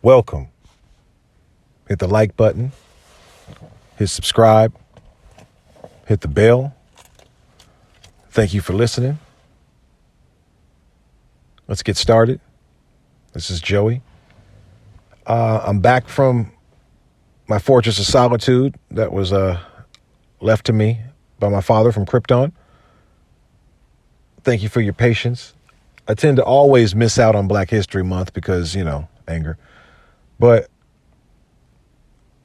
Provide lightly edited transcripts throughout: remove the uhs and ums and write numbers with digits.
welcome. Hit the like button, hit subscribe, hit the bell. Thank you for listening. Let's get started. This is Joey. I'm back from my fortress of solitude that was left to me by my father from Krypton. Thank you for your patience. I tend to always miss out on Black History Month because, anger. But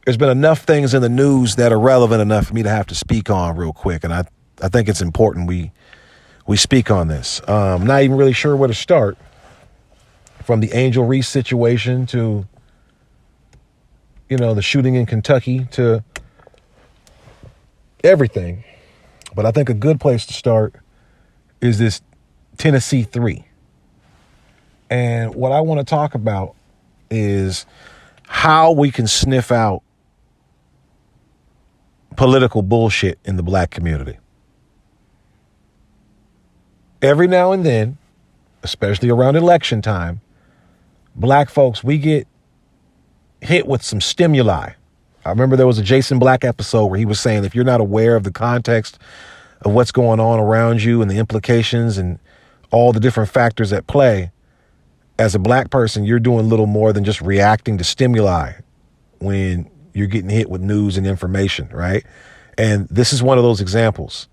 there's been enough things in the news that are relevant enough for me to have to speak on real quick. And I think it's important we speak on this. I'm not even really sure where to start. From the Angel Reese situation to, the shooting in Kentucky to everything. But I think a good place to start is this Tennessee 3. And what I want to talk about is how we can sniff out political bullshit in the Black community. Every now and then, especially around election time, Black folks, we get hit with some stimuli. I remember there was a Jason Black episode where he was saying, if you're not aware of the context of what's going on around you and the implications and all the different factors at play, as a Black person, you're doing little more than just reacting to stimuli when you're getting hit with news and information, right? And this is one of those examples.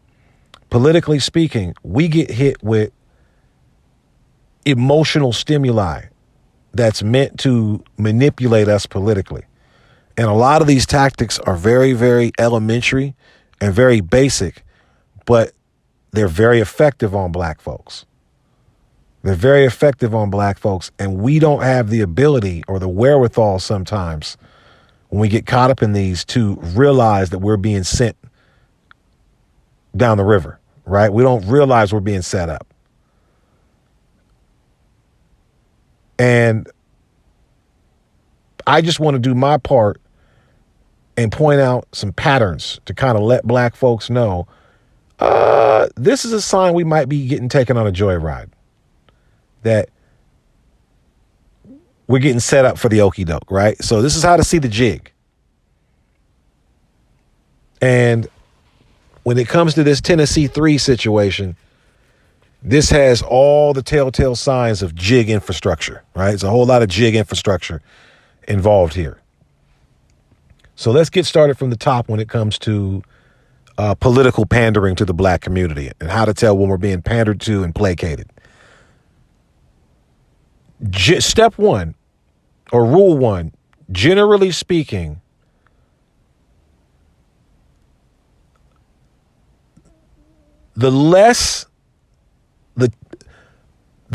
Politically speaking, we get hit with emotional stimuli that's meant to manipulate us politically. And a lot of these tactics are very, very elementary and very basic, but they're very effective on Black folks. They're very effective on Black folks, and we don't have the ability or the wherewithal sometimes when we get caught up in these to realize that we're being sent down the river, right? We don't realize we're being set up. And I just want to do my part and point out some patterns to kind of let Black folks know this is a sign we might be getting taken on a joyride, that we're getting set up for the okie doke, right? So this is how to see the jig. And when it comes to this Tennessee 3 situation, this has all the telltale signs of jig infrastructure, right? It's a whole lot of jig infrastructure involved here. So let's get started from the top when it comes to political pandering to the Black community and how to tell when we're being pandered to and placated. Step one, or rule one, generally speaking, the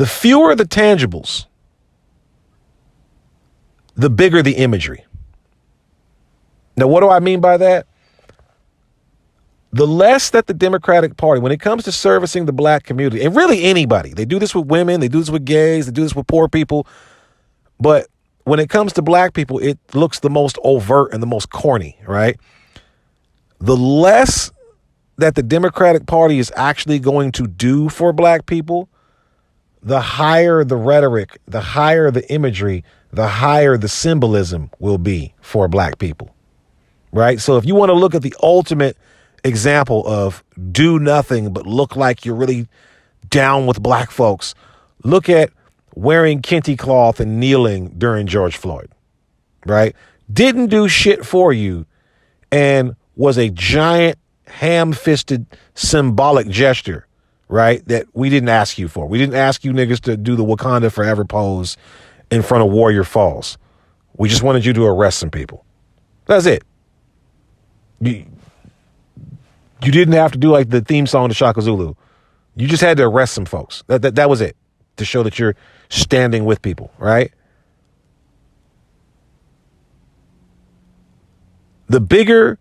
fewer the tangibles, the bigger the imagery. Now, what do I mean by that? The less that the Democratic Party, when it comes to servicing the Black community, and really anybody, they do this with women, they do this with gays, they do this with poor people, but when it comes to Black people, it looks the most overt and the most corny, right? The less that the Democratic Party is actually going to do for Black people, the higher the rhetoric, the higher the imagery, the higher the symbolism will be for Black people, right? So if you want to look at the ultimate example of do nothing but look like you're really down with Black folks, look at wearing kente cloth and kneeling during George Floyd, right? Didn't do shit for you and was a giant ham-fisted symbolic gesture, right, that we didn't ask you for. We didn't ask you niggas to do the Wakanda Forever pose in front of Warrior Falls. We just wanted you to arrest some people. That's it. You didn't have to do like the theme song to Shaka Zulu. You just had to arrest some folks. That was it, to show that you're standing with people, right? The bigger,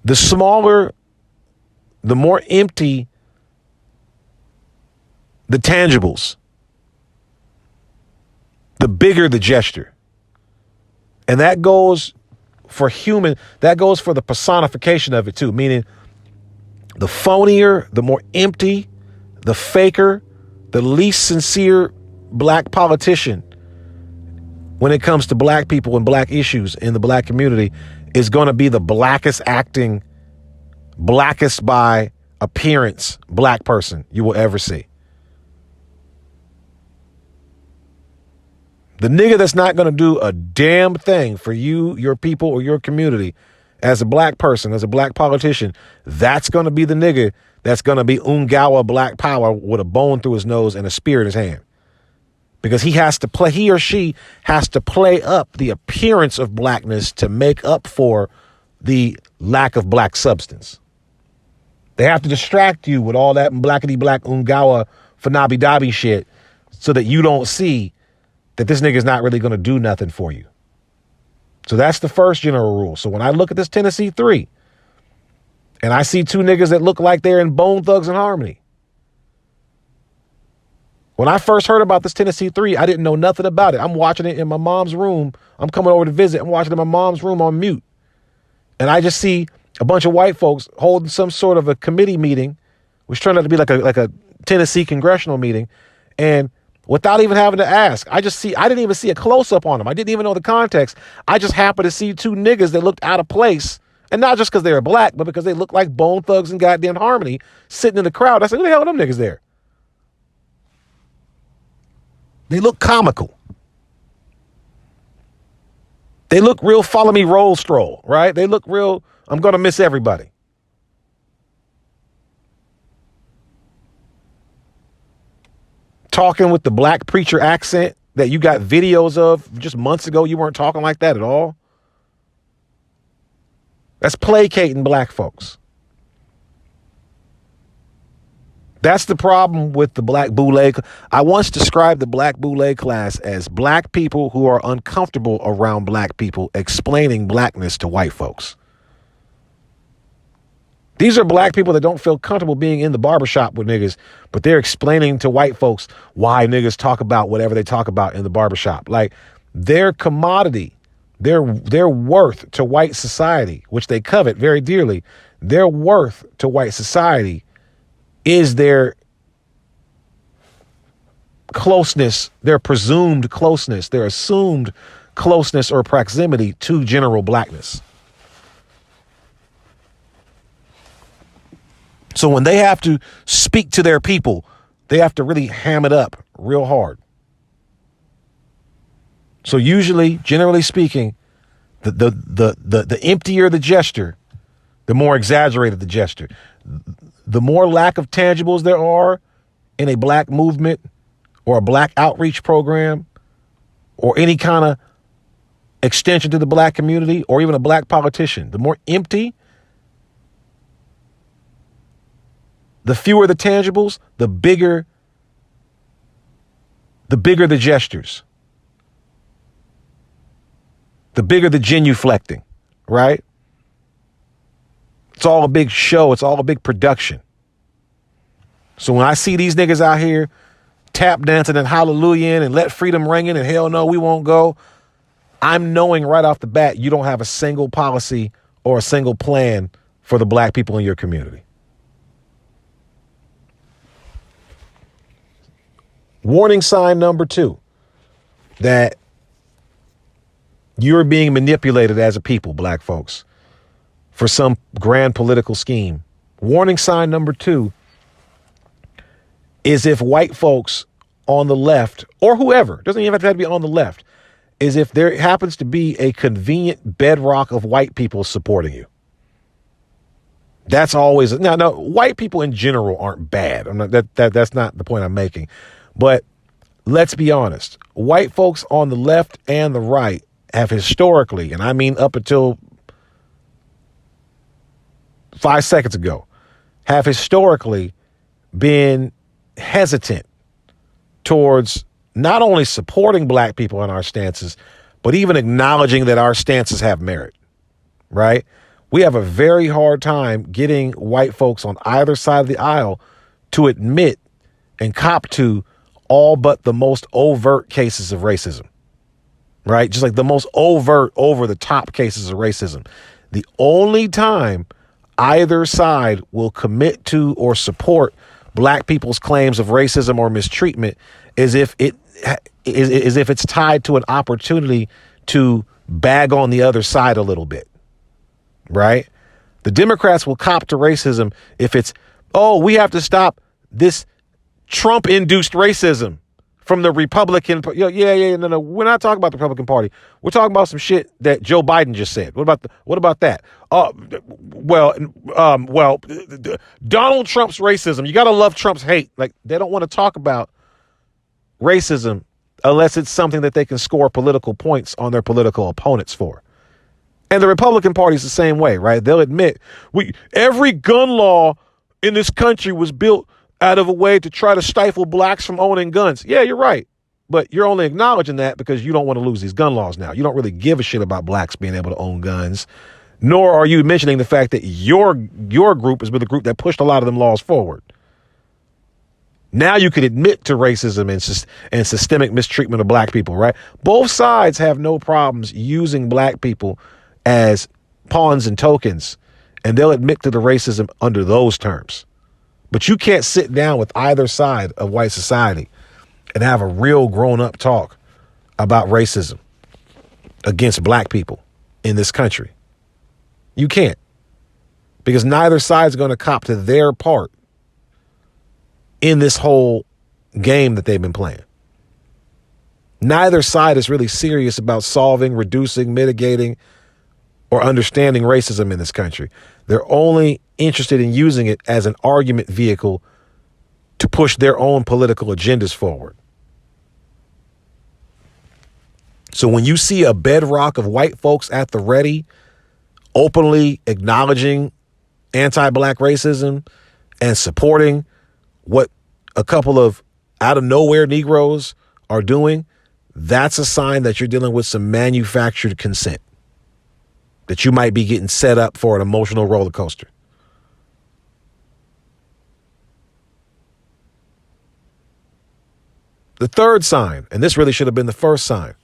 the smaller, the more empty the tangibles, the bigger the gesture. And that goes for the personification of it too, meaning the phonier, the more empty, the faker, the least sincere Black politician when it comes to black people and black issues in the black community is going to be the blackest acting, blackest by appearance black person you will ever see. The nigga that's not going to do a damn thing for you, your people, or your community as a black person, as a black politician, that's going to be the nigga that's going to be Ungawa black power with a bone through his nose and a spear in his hand. Because he or she has to play up the appearance of blackness to make up for the lack of black substance. They have to distract you with all that blackity black Ungawa Fanabi Dabi shit so that you don't see that this nigga's not really going to do nothing for you. So that's the first general rule. So when I look at this Tennessee 3 and I see two niggas that look like they're in Bone Thugs and Harmony. When I first heard about this Tennessee 3, I didn't know nothing about it. I'm watching it in my mom's room. I'm coming over to visit. I'm watching it in my mom's room on mute. And I just see a bunch of white folks holding some sort of a committee meeting, which turned out to be like a Tennessee congressional meeting. And without even having to ask, I didn't even see a close-up on them. I didn't even know the context. I just happened to see two niggas that looked out of place. And not just because they were black, but because they looked like Bone Thugs and goddamn Harmony sitting in the crowd. I said, who the hell are them niggas there? They look comical. They look real follow me roll stroll, right? They look real, I'm going to miss everybody. Talking with the black preacher accent that you got videos of just months ago. You weren't talking like that at all. That's placating black folks. That's the problem with the black boule. I once described the black boule class as black people who are uncomfortable around black people explaining blackness to white folks. These are black people that don't feel comfortable being in the barbershop with niggas, but they're explaining to white folks why niggas talk about whatever they talk about in the barbershop. Like their commodity, their worth to white society, which they covet very dearly, their worth to white society is their closeness, their presumed closeness, their assumed closeness or proximity to general blackness. So when they have to speak to their people, they have to really ham it up real hard. So usually, generally speaking, the emptier the gesture, the more exaggerated the gesture. The more lack of tangibles there are in a black movement or a black outreach program or any kind of extension to the black community or even a black politician, the more empty, the fewer the tangibles, the bigger the gestures, the bigger the genuflecting, right? It's all a big show. It's all a big production. So when I see these niggas out here tap dancing and hallelujah and let freedom ring in and hell no, we won't go, I'm knowing right off the bat you don't have a single policy or a single plan for the black people in your community. Warning sign number 2, that you're being manipulated as a people, black folks, for some grand political scheme. Warning sign number 2 is if white folks on the left, or whoever, doesn't even have to be on the left, is if there happens to be a convenient bedrock of white people supporting you. That's always, now, white people in general aren't bad. I'm not, that's not the point I'm making. But let's be honest, white folks on the left and the right have historically, and I mean up until 5 seconds ago, have historically been hesitant towards not only supporting black people in our stances, but even acknowledging that our stances have merit, right? We have a very hard time getting white folks on either side of the aisle to admit and cop to all but the most overt cases of racism, right? Just like the most overt, over the top cases of racism. The only time either side will commit to or support black people's claims of racism or mistreatment is if it is if it's tied to an opportunity to bag on the other side a little bit, right? The Democrats will cop to racism if it's, oh, we have to stop this Trump-induced racism from the Republican. No, we're not talking about the Republican Party. We're talking about some shit that Joe Biden just said. What about that? Donald Trump's racism. You got to love Trump's hate. Like, they don't want to talk about racism unless it's something that they can score political points on their political opponents for. And the Republican Party is the same way, right? They'll admit every gun law in this country was built out of a way to try to stifle blacks from owning guns. Yeah, you're right. But you're only acknowledging that because you don't want to lose these gun laws now. You don't really give a shit about blacks being able to own guns, nor are you mentioning the fact that your group has been the group that pushed a lot of them laws forward. Now you can admit to racism and systemic mistreatment of black people, right? Both sides have no problems using black people as pawns and tokens, and they'll admit to the racism under those terms. But you can't sit down with either side of white society and have a real grown-up talk about racism against black people in this country. You can't, because neither side's going to cop to their part in this whole game that they've been playing. Neither side is really serious about solving, reducing, mitigating, or understanding racism in this country. They're only interested in using it as an argument vehicle to push their own political agendas forward. So when you see a bedrock of white folks at the ready, openly acknowledging anti-black racism and supporting what a couple of out of nowhere Negroes are doing, that's a sign that you're dealing with some manufactured consent, that you might be getting set up for an emotional roller coaster. The third sign, and this really should have been the first sign,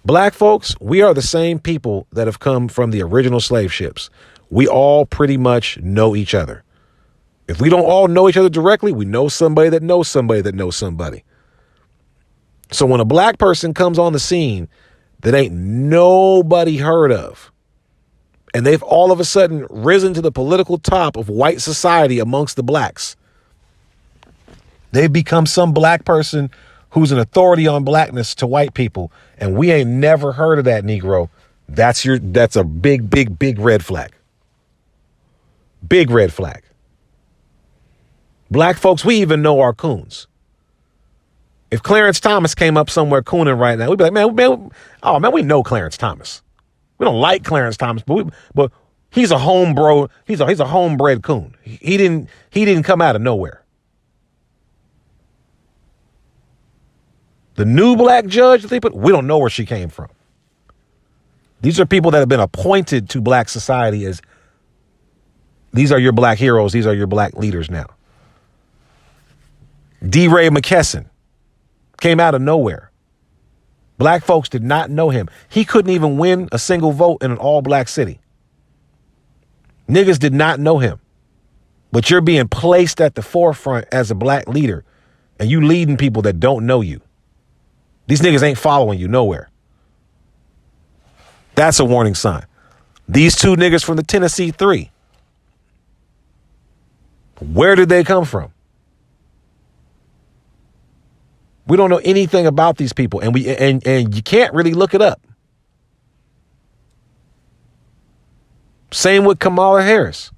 black folks, we are the same people that have come from the original slave ships. We all pretty much know each other. If we don't all know each other directly, we know somebody that knows somebody that knows somebody. So when a black person comes on the scene that ain't nobody heard of, and they've all of a sudden risen to the political top of white society amongst the blacks, they've become some black person who's an authority on blackness to white people, and we ain't never heard of that Negro. That's a big red flag. Big red flag. Black folks, we even know our coons. If Clarence Thomas came up somewhere cooning right now, we'd be like, we know Clarence Thomas. We don't like Clarence Thomas, but he's a homebred. He's a homebred coon. He didn't come out of nowhere. The new black judge that they put, we don't know where she came from. These are people that have been appointed to black society as, these are your black heroes. These are your black leaders now. DeRay McKesson came out of nowhere. Black folks did not know him. He couldn't even win a single vote in an all-black city. Niggas did not know him. But you're being placed at the forefront as a black leader, and you leading people that don't know you. These niggas ain't following you nowhere. That's a warning sign. These two niggas from the Tennessee Three, where did they come from? We don't know anything about these people, and you can't really look it up. Same with Kamala Harris.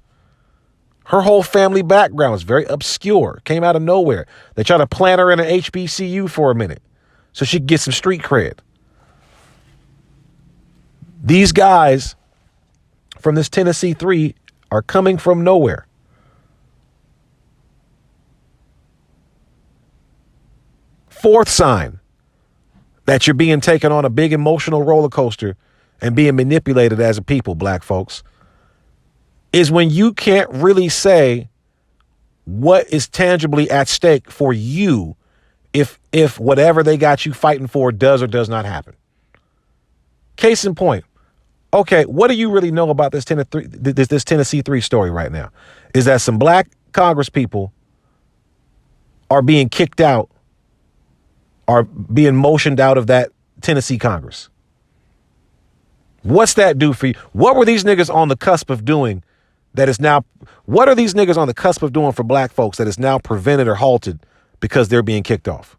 Her whole family background is very obscure, came out of nowhere. They tried to plant her in an HBCU for a minute so she could get some street cred. These guys from this Tennessee Three are coming from nowhere. Fourth sign that you're being taken on a big emotional roller coaster and being manipulated as a people, black folks, is when you can't really say what is tangibly at stake for you if whatever they got you fighting for does or does not happen. Case in point. Okay, what do you really know about this Tennessee Three story right now? Is that some black Congress people are being kicked out, are being motioned out of that Tennessee Congress? What's that do for you? What were these niggas on the cusp of doing that is now, what are these niggas on the cusp of doing for black folks that is now prevented or halted because they're being kicked off?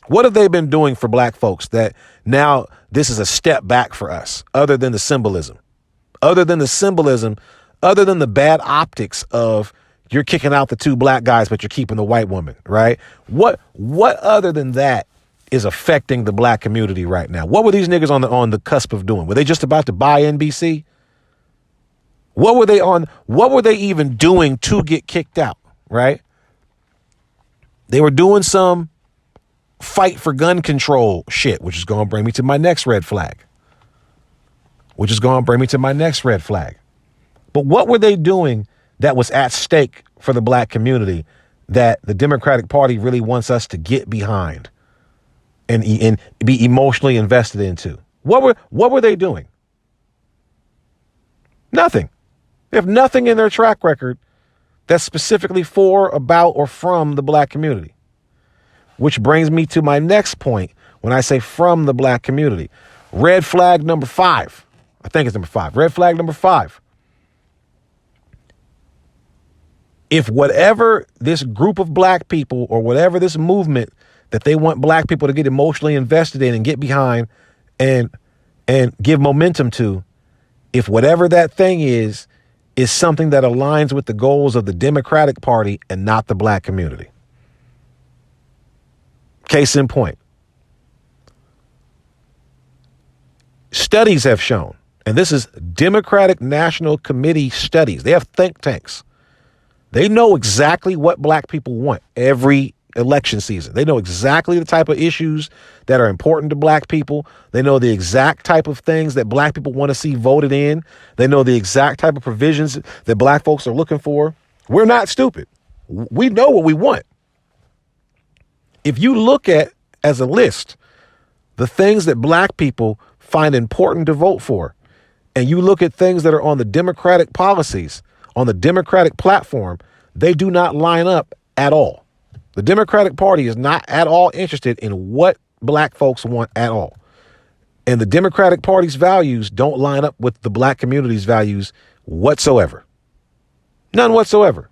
What have they been doing for black folks that now this is a step back for us, other than the symbolism, other than the bad optics of you're kicking out the two black guys, but you're keeping the white woman, right? What other than that is affecting the black community right now? What were these niggas on the cusp of doing? Were they just about to buy NBC? What were they on? What were they even doing to get kicked out, right? They were doing some fight for gun control shit, which is going to bring me to my next red flag. But what were they doing that was at stake for the black community that the Democratic Party really wants us to get behind and be emotionally invested into? What were they doing? Nothing. They have nothing in their track record that's specifically for, about, or from the black community. Which brings me to my next point when I say from the black community. Red flag number 5. I think it's number 5. Red flag number 5. If whatever this group of black people or whatever this movement that they want black people to get emotionally invested in and get behind and give momentum to, if whatever that thing is something that aligns with the goals of the Democratic Party and not the black community. Case in point. Studies have shown, and this is Democratic National Committee studies. They have think tanks. They know exactly what black people want every election season. They know exactly the type of issues that are important to black people. They know the exact type of things that black people want to see voted in. They know the exact type of provisions that black folks are looking for. We're not stupid. We know what we want. If you look at, as a list, the things that black people find important to vote for, and you look at things that are on the Democratic policies, on the Democratic platform, they do not line up at all. The Democratic Party is not at all interested in what black folks want at all. And the Democratic Party's values don't line up with the black community's values whatsoever. None whatsoever.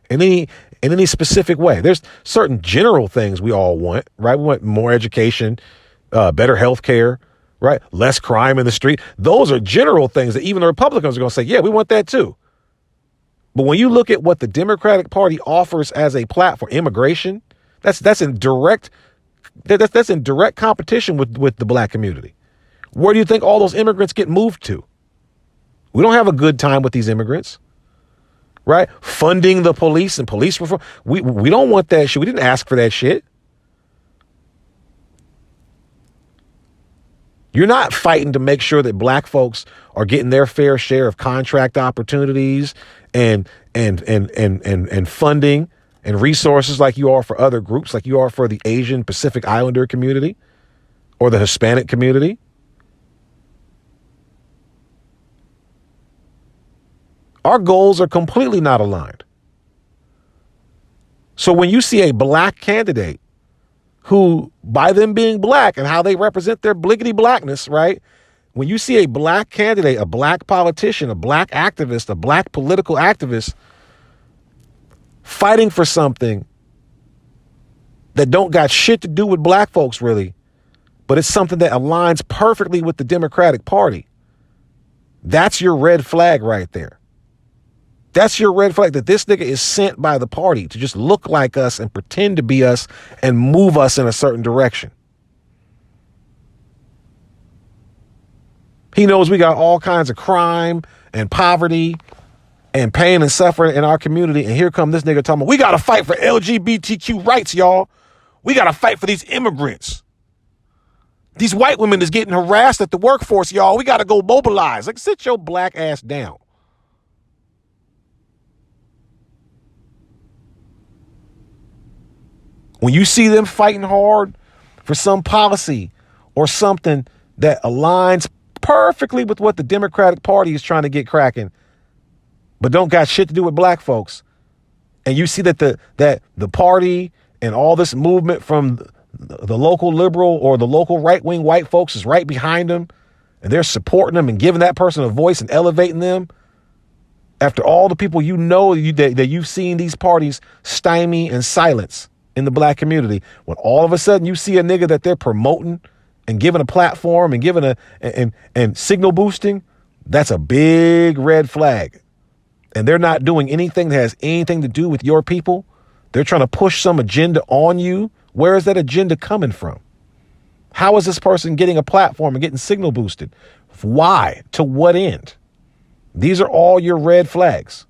In any specific way. There's certain general things we all want, right? We want more education, better health care, right? Less crime in the street. Those are general things that even the Republicans are going to say, yeah, we want that too. But when you look at what the Democratic Party offers as a platform, immigration, that's in direct competition with the black community. Where do you think all those immigrants get moved to? We don't have a good time with these immigrants. Right? Funding the police and police reform. We don't want that shit. We didn't ask for that shit. You're not fighting to make sure that black folks are getting their fair share of contract opportunities and funding and resources like you are for other groups, like you are for the Asian Pacific Islander community or the Hispanic community. Our goals are completely not aligned. So when you see a black candidate who, by them being black and how they represent their bliggity blackness, right? When you see a black candidate, a black politician, a black activist, a black political activist fighting for something that don't got shit to do with black folks really, but it's something that aligns perfectly with the Democratic Party, that's your red flag right there. That's your red flag, that this nigga is sent by the party to just look like us and pretend to be us and move us in a certain direction. He knows we got all kinds of crime and poverty and pain and suffering in our community. And here come this nigga talking about, we got to fight for LGBTQ rights, y'all. We got to fight for these immigrants. These white women is getting harassed at the workforce, y'all. We got to go mobilize. Like, sit your black ass down. When you see them fighting hard for some policy or something that aligns perfectly with what the Democratic Party is trying to get cracking, but don't got shit to do with black folks, and you see that the party and all this movement from the local liberal or the local right-wing white folks is right behind them, and they're supporting them and giving that person a voice and elevating them. After all the people that you've seen these parties stymie and silence in the black community, when all of a sudden you see a nigga that they're promoting and giving a platform and giving and signal boosting, that's a big red flag. And they're not doing anything that has anything to do with your people. They're trying to push some agenda on you. Where is that agenda coming from? How is this person getting a platform and getting signal boosted? Why? To what end? These are all your red flags.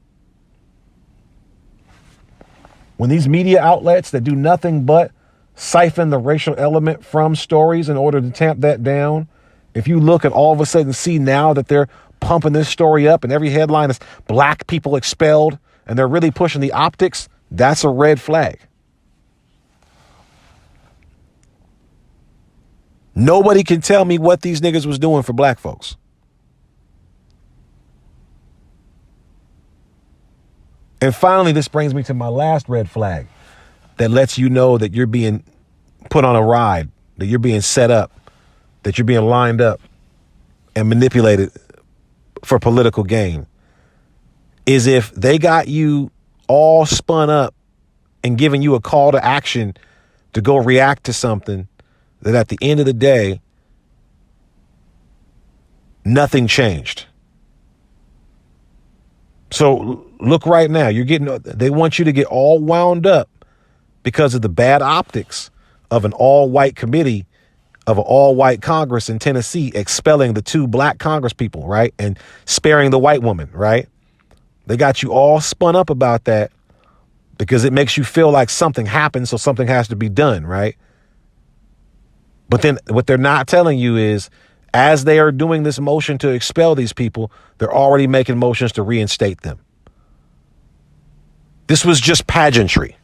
When these media outlets that do nothing but siphon the racial element from stories in order to tamp that down, if you look and all of a sudden see now that they're pumping this story up and every headline is black people expelled and they're really pushing the optics, that's a red flag. Nobody can tell me what these niggas was doing for black folks. And finally, this brings me to my last red flag that lets you know that you're being put on a ride, that you're being set up, that you're being lined up and manipulated for political gain, is if they got you all spun up and giving you a call to action to go react to something that at the end of the day, nothing changed. So look right now, they want you to get all wound up because of the bad optics of an all-white committee, of an all-white Congress in Tennessee expelling the 2 black Congress people, right? And sparing the white woman, right? They got you all spun up about that because it makes you feel like something happened, so something has to be done, right? But then what they're not telling you is, as they are doing this motion to expel these people, they're already making motions to reinstate them. This was just pageantry.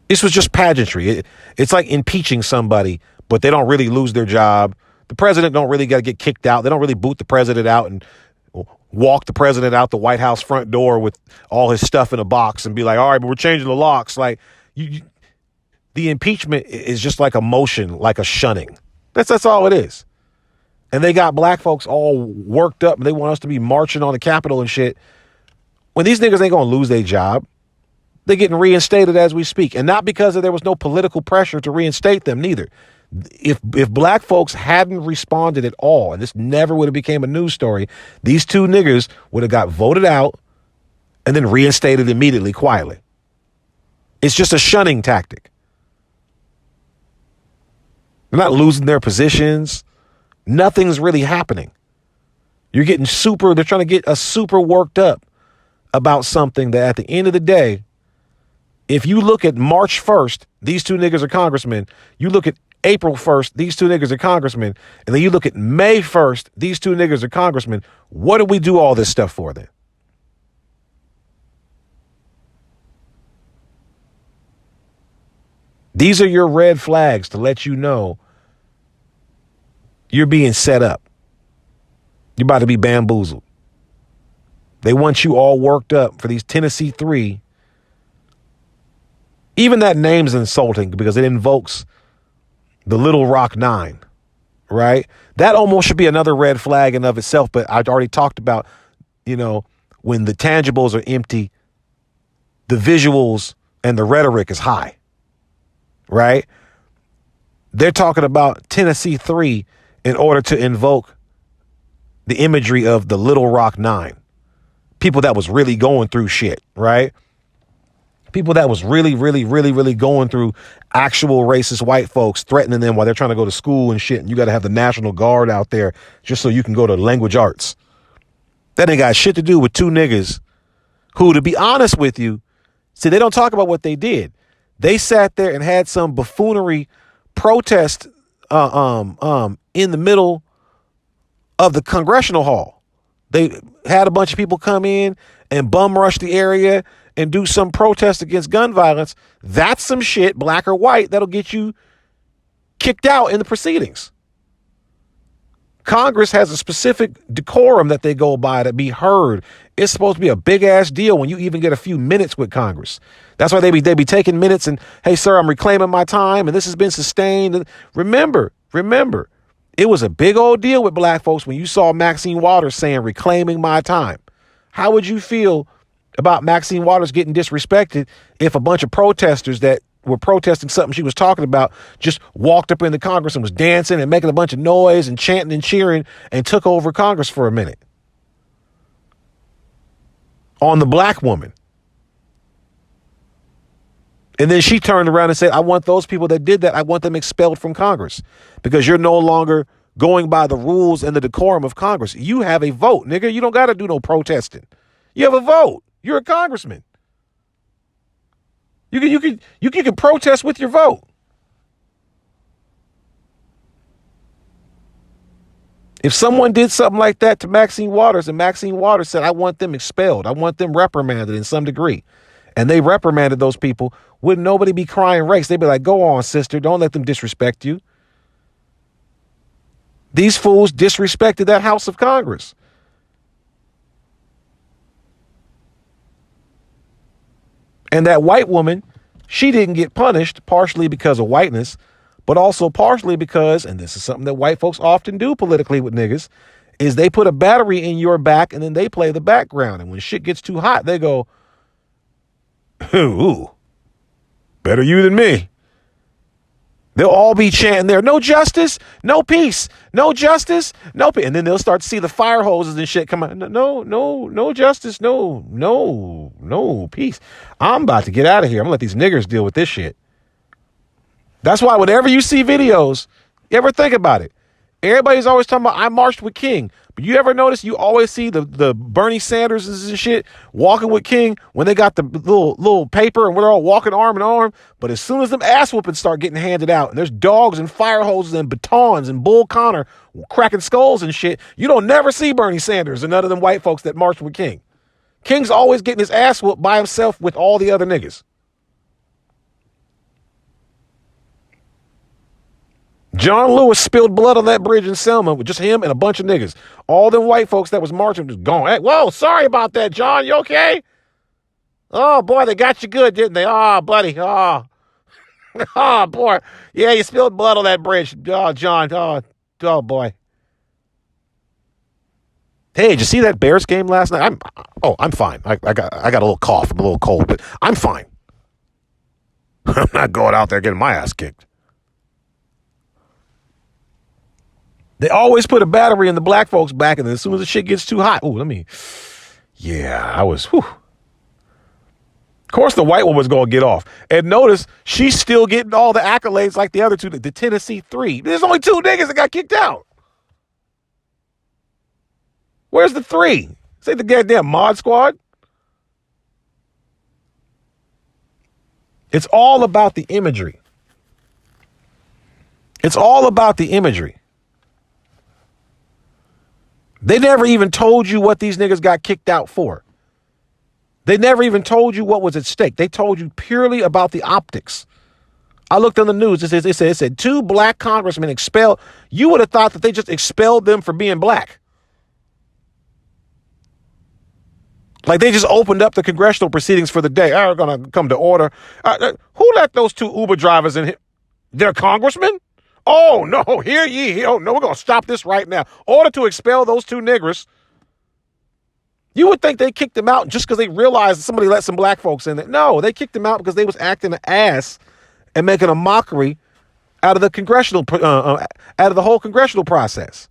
This was just pageantry. It's like impeaching somebody, but they don't really lose their job. The president don't really got to get kicked out. They don't really boot the president out and walk the president out the White House front door with all his stuff in a box and be like, all right, but we're changing the locks. Like, the impeachment is just like a motion, like a shunning. That's all it is. And they got black folks all worked up and they want us to be marching on the Capitol and shit. When these niggas ain't going to lose their job, they're getting reinstated as we speak. And not because there was no political pressure to reinstate them neither. If black folks hadn't responded at all, and this never would have became a news story, these 2 niggas would have got voted out and then reinstated immediately, quietly. It's just a shunning tactic. They're not losing their positions. Nothing's really happening. They're trying to get us super worked up about something that at the end of the day, if you look at March 1st, these 2 niggas are congressmen. You look at April 1st, these 2 niggas are congressmen. And then you look at May 1st, these 2 niggas are congressmen. What do we do all this stuff for then? These are your red flags to let you know you're being set up. You're about to be bamboozled. They want you all worked up for these Tennessee 3. Even that name's insulting because it invokes the Little Rock 9, right? That almost should be another red flag in of itself, but I'd already talked about, when the tangibles are empty, the visuals and the rhetoric is high, right? They're talking about Tennessee 3 in order to invoke the imagery of the Little Rock 9. People that was really going through shit, right? People that was really, really, really, really going through actual racist white folks threatening them while they're trying to go to school and shit. And you got to have the National Guard out there just so you can go to language arts. That ain't got shit to do with 2 niggas who, to be honest with you, see, they don't talk about what they did. They sat there and had some buffoonery protest in the middle of the congressional hall. They had a bunch of people come in and bum rush the area and do some protest against gun violence. That's some shit, black or white, that'll get you kicked out in the proceedings. Congress has a specific decorum that they go by to be heard. It's supposed to be a big ass deal when you even get a few minutes with Congress. That's why they be taking minutes and, hey, sir, I'm reclaiming my time and this has been sustained. And remember, it was a big old deal with black folks when you saw Maxine Waters saying reclaiming my time. How would you feel about Maxine Waters getting disrespected if a bunch of protesters that were protesting something she was talking about just walked up into Congress and was dancing and making a bunch of noise and chanting and cheering and took over Congress for a minute on the black woman? And then she turned around and said, I want those people that did that, I want them expelled from Congress because you're no longer going by the rules and the decorum of Congress. You have a vote, nigga. You don't got to do no protesting. You have a vote. You're a congressman. You can protest with your vote. If someone did something like that to Maxine Waters and Maxine Waters said, I want them expelled, I want them reprimanded in some degree, and they reprimanded those people, wouldn't nobody be crying race? They'd be like, go on, sister. Don't let them disrespect you. These fools disrespected that House of Congress. And that white woman, she didn't get punished partially because of whiteness, but also partially because, and this is something that white folks often do politically with niggas, is they put a battery in your back and then they play the background. And when shit gets too hot, they go, ooh, better you than me. They'll all be chanting there, no justice, no peace, no justice, no peace. And then they'll start to see the fire hoses and shit come out. No justice, no peace. I'm about to get out of here. I'm gonna let these niggers deal with this shit. That's why whenever you see videos, you ever think about it? Everybody's always talking about, I marched with King. But you ever notice you always see the Bernie Sanders and shit walking with King when they got the little paper and we're all walking arm in arm. But as soon as them ass whoopings start getting handed out and there's dogs and fire hoses and batons and Bull Connor cracking skulls and shit, you don't never see Bernie Sanders and none of them white folks that marched with King. King's always getting his ass whooped by himself with all the other niggas. John Lewis spilled blood on that bridge in Selma with just him and a bunch of niggas. All them white folks that was marching just gone. Hey, whoa, sorry about that, John. You okay? Oh, boy, they got you good, didn't they? Oh, buddy. Oh, oh boy. Yeah, you spilled blood on that bridge. Oh, John. Oh boy. Hey, did you see that Bears game last night? I'm fine. I got a little cough. I'm a little cold, but I'm fine. I'm not going out there getting my ass kicked. They always put a battery in the black folks' back, and then as soon as the shit gets too hot, Of course, the white one was going to get off. And notice, she's still getting all the accolades like the other two, the Tennessee Three. There's only two niggas that got kicked out. Where's the three? Say the goddamn Mod Squad. It's all about the imagery. It's all about the imagery. They never even told you what these niggas got kicked out for. They never even told you what was at stake. They told you purely about the optics. I looked on the news. It said 2 black congressmen expelled. You would have thought that they just expelled them for being black. Like they just opened up the congressional proceedings for the day. We're going to come to order. Who let those 2 Uber drivers in here? They're congressmen? Oh, no, hear ye. Oh, no, we're going to stop this right now. Order to expel those 2 niggers. You would think they kicked them out just because they realized somebody let some black folks in there. No, they kicked them out because they was acting an ass and making a mockery out of the congressional, out of the whole congressional process.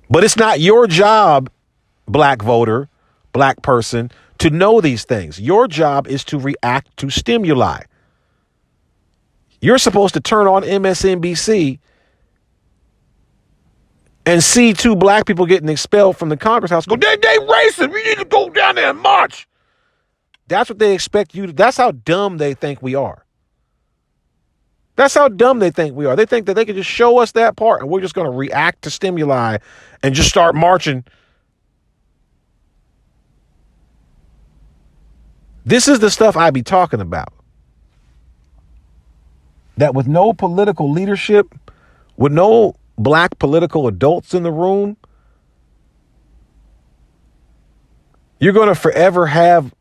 But it's not your job, black voter, black person, to know these things. Your job is to react to stimuli. You're supposed to turn on MSNBC and see 2 black people getting expelled from the Congress House. Go, they racist. We need to go down there and march. That's what they expect you to. That's how dumb they think we are. That's how dumb they think we are. They think that they can just show us that part and we're just going to react to stimuli and just start marching. This is the stuff I be talking about. That with no political leadership, with no black political adults in the room, You're going to forever have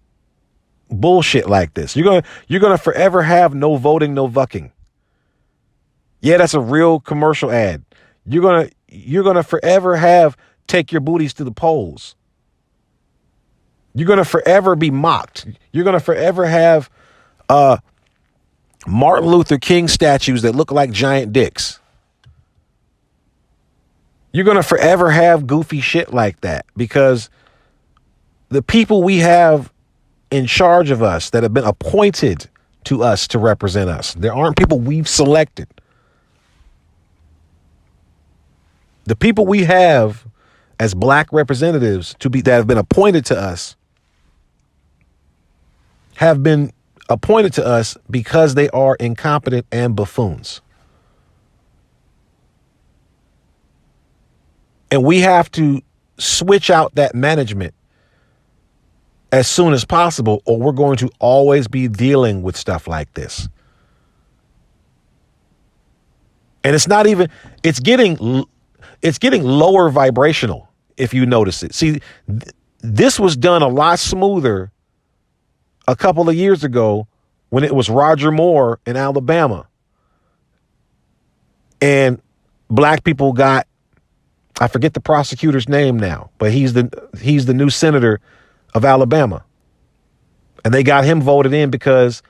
bullshit like this. You're going to forever have no voting, no vucking. Yeah, that's a real commercial ad. You're going to forever have take your booties to the polls. You're going to forever be mocked. You're going to forever have Martin Luther King statues that look like giant dicks. You're going to forever have goofy shit like that because the people we have in charge of us that have been appointed to us to represent us, there aren't people we've selected. The people we have as black representatives that have been appointed to us have been appointed to us because they are incompetent and buffoons. And we have to switch out that management as soon as possible, or we're going to always be dealing with stuff like this. And it's getting lower vibrational, if you notice it. See, this was done a lot smoother a couple of years ago when it was Roger Moore in Alabama. And black people got, I forget the prosecutor's name now, but he's the new senator of Alabama. And they got him voted in because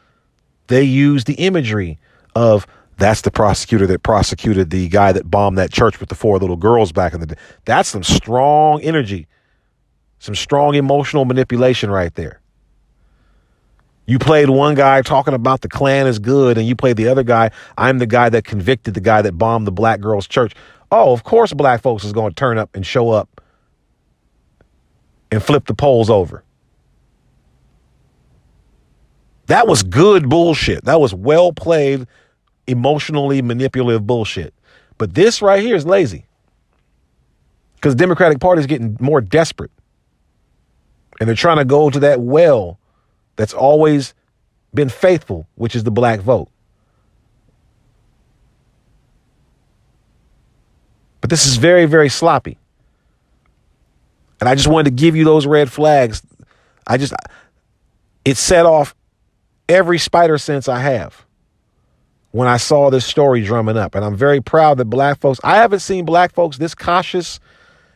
they used the imagery of that's the prosecutor that prosecuted the guy that bombed that church with the 4 little girls back in the day. That's some strong energy, some strong emotional manipulation right there. You played one guy talking about the Klan is good, and you played the other guy, I'm the guy that convicted the guy that bombed the black girls' church. Oh, of course black folks is going to turn up and show up and flip the polls over. That was good bullshit. That was well played, emotionally manipulative bullshit. But this right here is lazy because the Democratic Party is getting more desperate. And they're trying to go to that well that's always been faithful, which is the black vote. But this is very, very sloppy. And I just wanted to give you those red flags. It set off every spider sense I have when I saw this story drumming up. And I'm very proud that black folks, I haven't seen black folks this cautious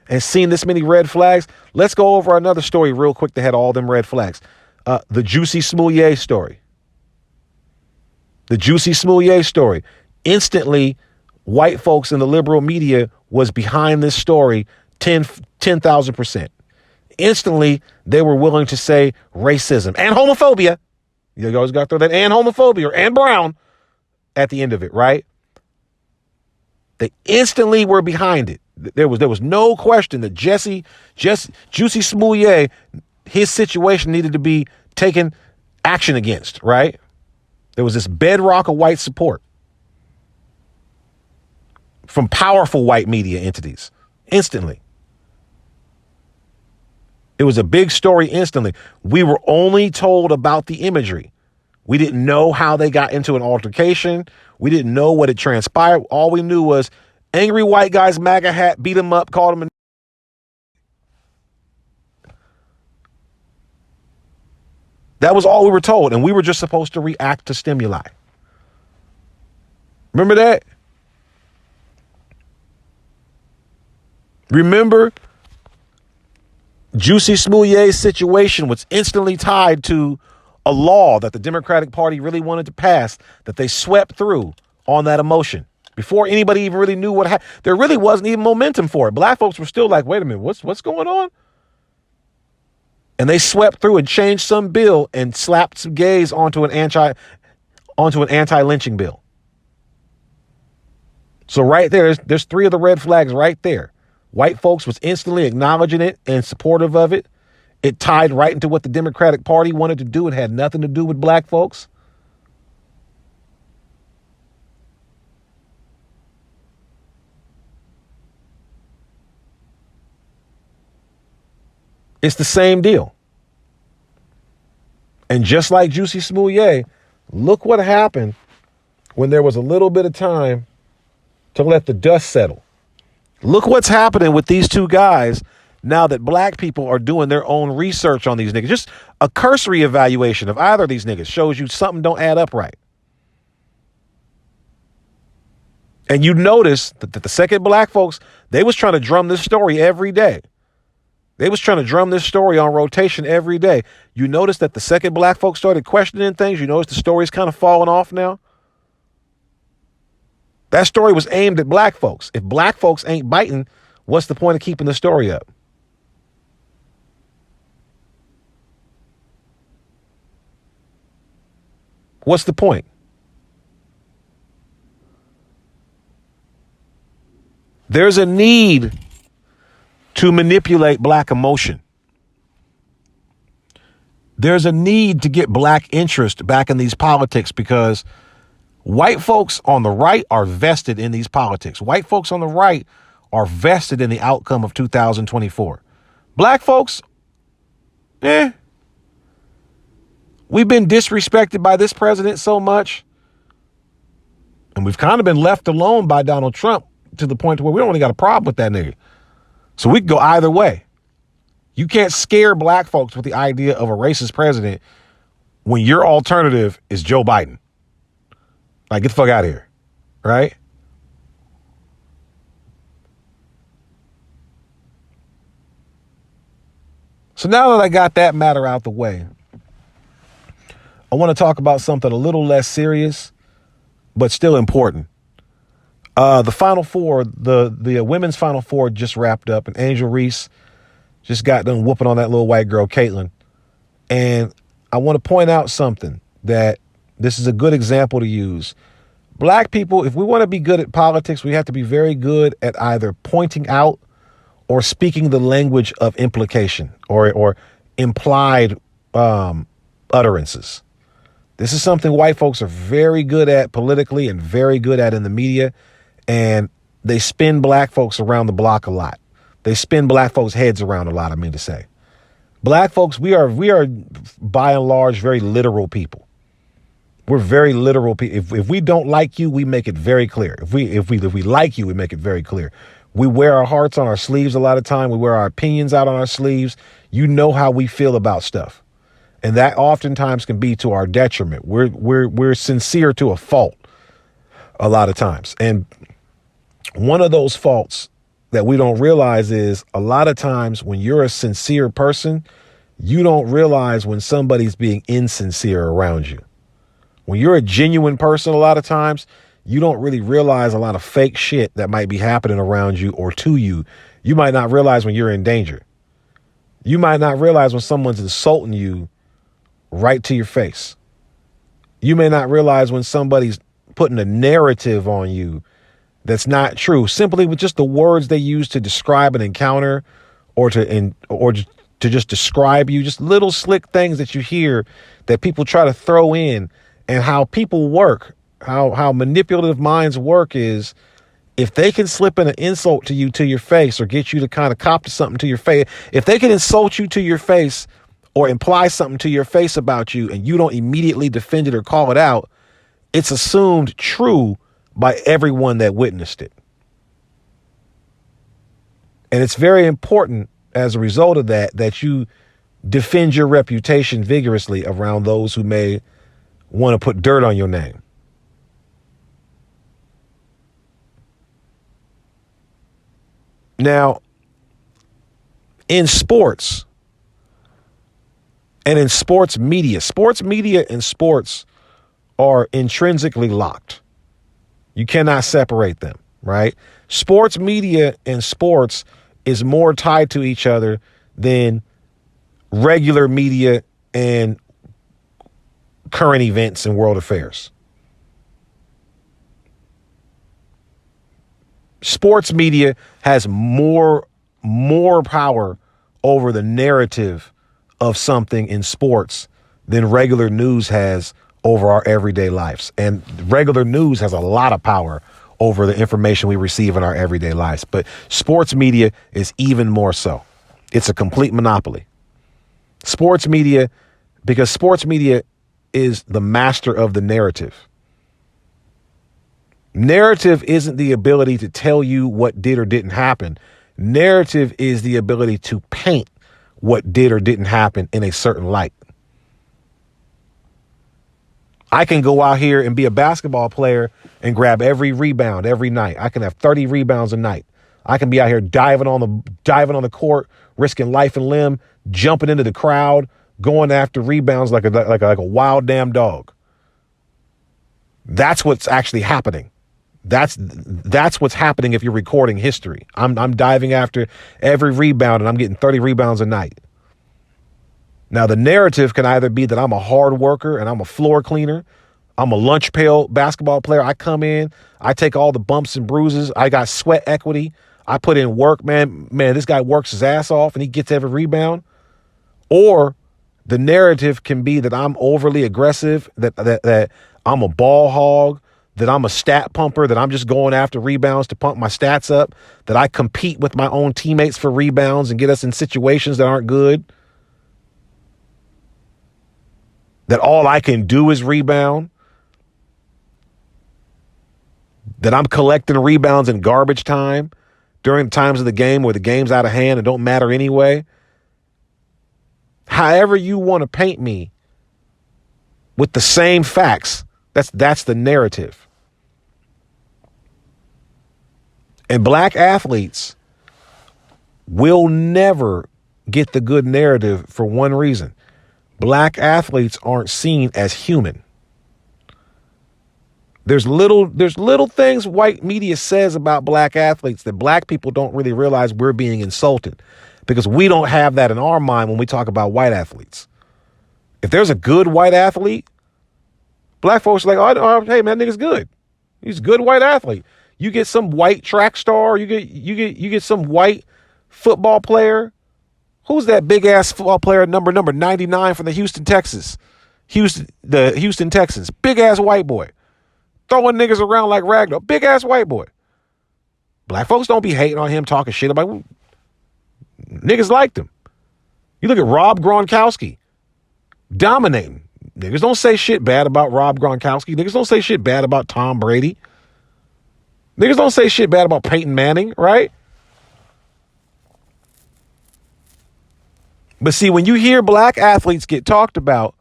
and seen this many red flags. Let's go over another story real quick that had all them red flags. The Jussie Smollett story. The Jussie Smollett story. Instantly, white folks in the liberal media was behind this story 10,000%. Instantly, they were willing to say racism and homophobia. You always got to throw that and homophobia or and brown at the end of it, right? They instantly were behind it. There was no question that Jussie Smollett, his situation needed to be taken action against, right? There was this bedrock of white support from powerful white media entities instantly. It was a big story instantly. We were only told about the imagery. We didn't know how they got into an altercation. We didn't know what had transpired. All we knew was angry white guy's MAGA hat beat him up, called him a... That was all we were told, and we were just supposed to react to stimuli. Remember that? Remember, Jussie Smollett's situation was instantly tied to a law that the Democratic Party really wanted to pass that they swept through on that emotion. Before anybody even really knew what happened, there really wasn't even momentum for it. Black folks were still like, wait a minute, what's going on? And they swept through and changed some bill and slapped some gays onto an anti-lynching bill. So right there, there's 3 of the red flags right there. White folks was instantly acknowledging it and supportive of it. It tied right into what the Democratic Party wanted to do. It had nothing to do with black folks. It's the same deal. And just like Jussie Smollett, look what happened when there was a little bit of time to let the dust settle. Look what's happening with these 2 guys now that black people are doing their own research on these niggas. Just a cursory evaluation of either of these niggas shows you something don't add up right. And you notice that the second black folks, they was trying to drum this story every day. They was trying to drum this story on rotation every day. You notice that the second black folks started questioning things. You notice the story's kind of falling off now. That story was aimed at black folks. If black folks ain't biting, what's the point of keeping the story up? What's the point? There's a need to manipulate black emotion. There's a need to get black interest back in these politics because white folks on the right are vested in these politics. White folks on the right are vested in the outcome of 2024. Black folks, we've been disrespected by this president so much. And we've kind of been left alone by Donald Trump to the point where we don't really got a problem with that nigga. So we can go either way. You can't scare black folks with the idea of a racist president when your alternative is Joe Biden. Like, get the fuck out of here, right? So now that I got that matter out the way, I want to talk about something a little less serious, but still important. The Final Four, the women's Final Four just wrapped up, and Angel Reese just got done whooping on that little white girl, Caitlyn. And I want to point out something that this is a good example to use. Black people, if we want to be good at politics, we have to be very good at either pointing out or speaking the language of implication or implied utterances. This is something white folks are very good at politically and very good at in the media. And they spin black folks around the block a lot. They spin black folks' heads around a lot, I mean to say. Black folks, we are by and large very literal people. We're very literal people. If we don't like you, we make it very clear. If we like you, we make it very clear. We wear our hearts on our sleeves a lot of time. We wear our opinions out on our sleeves. You know how we feel about stuff. And that oftentimes can be to our detriment. We're sincere to a fault a lot of times. And one of those faults that we don't realize is a lot of times when you're a sincere person, you don't realize when somebody's being insincere around you. When you're a genuine person, a lot of times you don't really realize a lot of fake shit that might be happening around you or to you. You might not realize when you're in danger. You might not realize when someone's insulting you right to your face. You may not realize when somebody's putting a narrative on you that's not true, simply with just the words they use to describe an encounter or to just describe you, just little slick things that you hear that people try to throw in. And how people work, how manipulative minds work is if they can slip in an insult to you to your face or get you to kind of cop to something to your face, if they can insult you to your face or imply something to your face about you and you don't immediately defend it or call it out, it's assumed true by everyone that witnessed it. And it's very important as a result of that you defend your reputation vigorously around those who may want to put dirt on your name. Now, in sports and in sports media and sports are intrinsically locked. You cannot separate them, right? Sports media and sports is more tied to each other than regular media and current events and world affairs. Sports media has more power over the narrative of something in sports than regular news has over our everyday lives. And regular news has a lot of power over the information we receive in our everyday lives. But sports media is even more so. It's a complete monopoly. Sports media, because sports media is the master of the narrative. Narrative isn't the ability to tell you what did or didn't happen. Narrative is the ability to paint what did or didn't happen in a certain light. I can go out here and be a basketball player and grab every rebound every night. I can have 30 rebounds a night. I can be out here diving on the court, risking life and limb, jumping into the crowd, going after rebounds like a wild damn dog. That's what's actually happening. That's what's happening if you're recording history. I'm diving after every rebound and I'm getting 30 rebounds a night. Now, the narrative can either be that I'm a hard worker and I'm a floor cleaner. I'm a lunch pail basketball player. I come in, I take all the bumps and bruises. I got sweat equity. I put in work, man. Man, this guy works his ass off and he gets every rebound. Or the narrative can be that I'm overly aggressive, that I'm a ball hog, that I'm a stat pumper, that I'm just going after rebounds to pump my stats up, that I compete with my own teammates for rebounds and get us in situations that aren't good, that all I can do is rebound, that I'm collecting rebounds in garbage time during times of the game where the game's out of hand and don't matter anyway. However you want to paint me with the same facts, that's the narrative. And black athletes will never get the good narrative for one reason. Black athletes aren't seen as human. There's little things white media says about black athletes that black people don't really realize we're being insulted, because we don't have that in our mind when we talk about white athletes. If there's a good white athlete, black folks are like, oh, hey man, that nigga's good. He's a good white athlete. You get some white track star, you get some white football player. Who's that big ass football player number 99 from the Houston Texans? The Houston Texans. Big ass white boy. Throwing niggas around like ragdoll. Big ass white boy. Black folks don't be hating on him, talking shit about him. Niggas liked him. You look at Rob Gronkowski. Dominating. Niggas don't say shit bad about Rob Gronkowski. Niggas don't say shit bad about Tom Brady. Niggas don't say shit bad about Peyton Manning, right? But see, when you hear black athletes get talked about,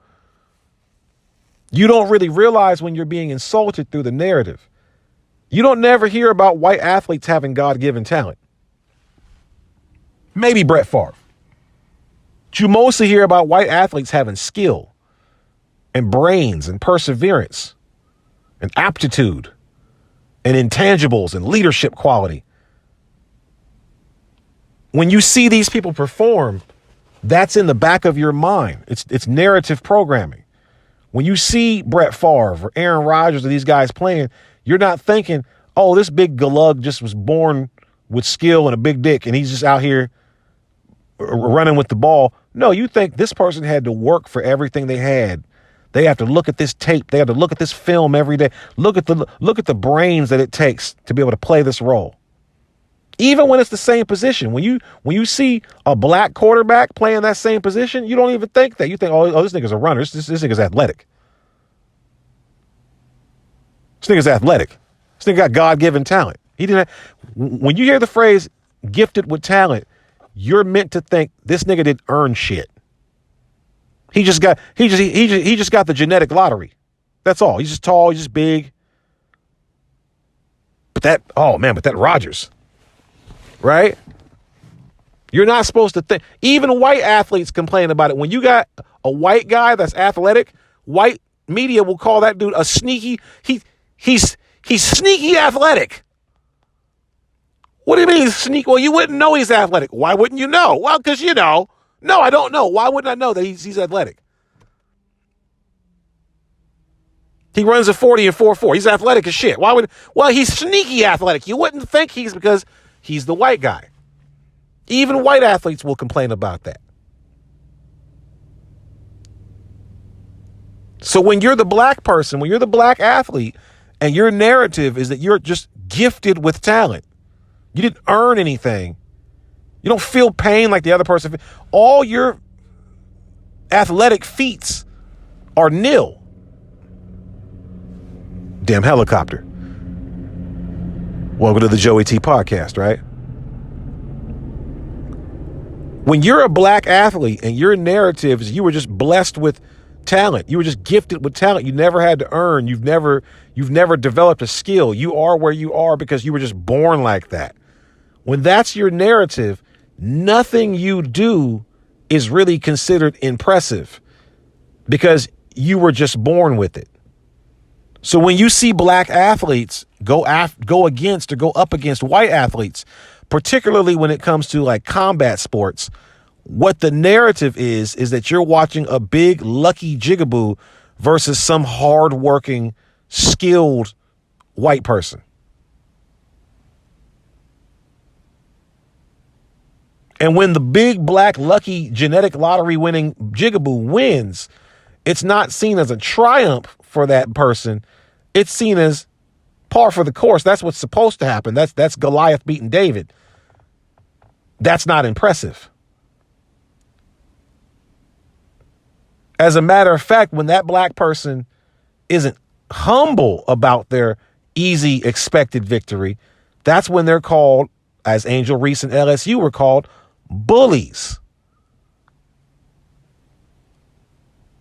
you don't really realize when you're being insulted through the narrative. You don't never hear about white athletes having God-given talent. Maybe Brett Favre. But you mostly hear about white athletes having skill and brains and perseverance and aptitude and intangibles and leadership quality. When you see these people perform, that's in the back of your mind. It's narrative programming. When you see Brett Favre or Aaron Rodgers or these guys playing, you're not thinking, oh, this big glug just was born with skill and a big dick and he's just out here running with the ball. No, you think this person had to work for everything they had. They have to look at this tape. They have to look at this film every day. Look at the brains that it takes to be able to play this role. Even when it's the same position, when you see a black quarterback playing that same position, you don't even think that. You think, oh, this nigga's a runner. This nigga's athletic. This nigga's athletic. This nigga got God-given talent. When you hear the phrase "gifted with talent," you're meant to think this nigga didn't earn shit. He just got the genetic lottery. That's all. He's just tall. He's just big. But that Rodgers. Right? You're not supposed to think. Even white athletes complain about it. When you got a white guy that's athletic, white media will call that dude a sneaky. He's sneaky athletic. What do you mean he's sneaky? Well, you wouldn't know he's athletic. Why wouldn't you know? Well, because you know. No, I don't know. Why wouldn't I know that he's athletic? He runs a 40 and 4.4. He's athletic as shit. Well, he's sneaky athletic. You wouldn't think because he's the white guy. Even white athletes will complain about that. So when you're the black person, when you're the black athlete, and your narrative is that you're just gifted with talent, you didn't earn anything. You don't feel pain like the other person. All your athletic feats are nil. Damn helicopter. Welcome to the Joey T podcast, right? When you're a black athlete and your narrative is you were just blessed with talent, you were just gifted with talent, you never had to earn, you've never developed a skill. You are where you are because you were just born like that. When that's your narrative, nothing you do is really considered impressive because you were just born with it. So when you see black athletes go against or go up against white athletes, particularly when it comes to like combat sports, what the narrative is that you're watching a big lucky jigaboo versus some hardworking, skilled white person. And when the big black lucky genetic lottery winning jigaboo wins, it's not seen as a triumph for that person. It's seen as par for the course. That's what's supposed to happen. That's Goliath beating David. That's not impressive. As a matter of fact, when that black person isn't humble about their easy expected victory, that's when they're called, as Angel Reese and LSU were called, bullies.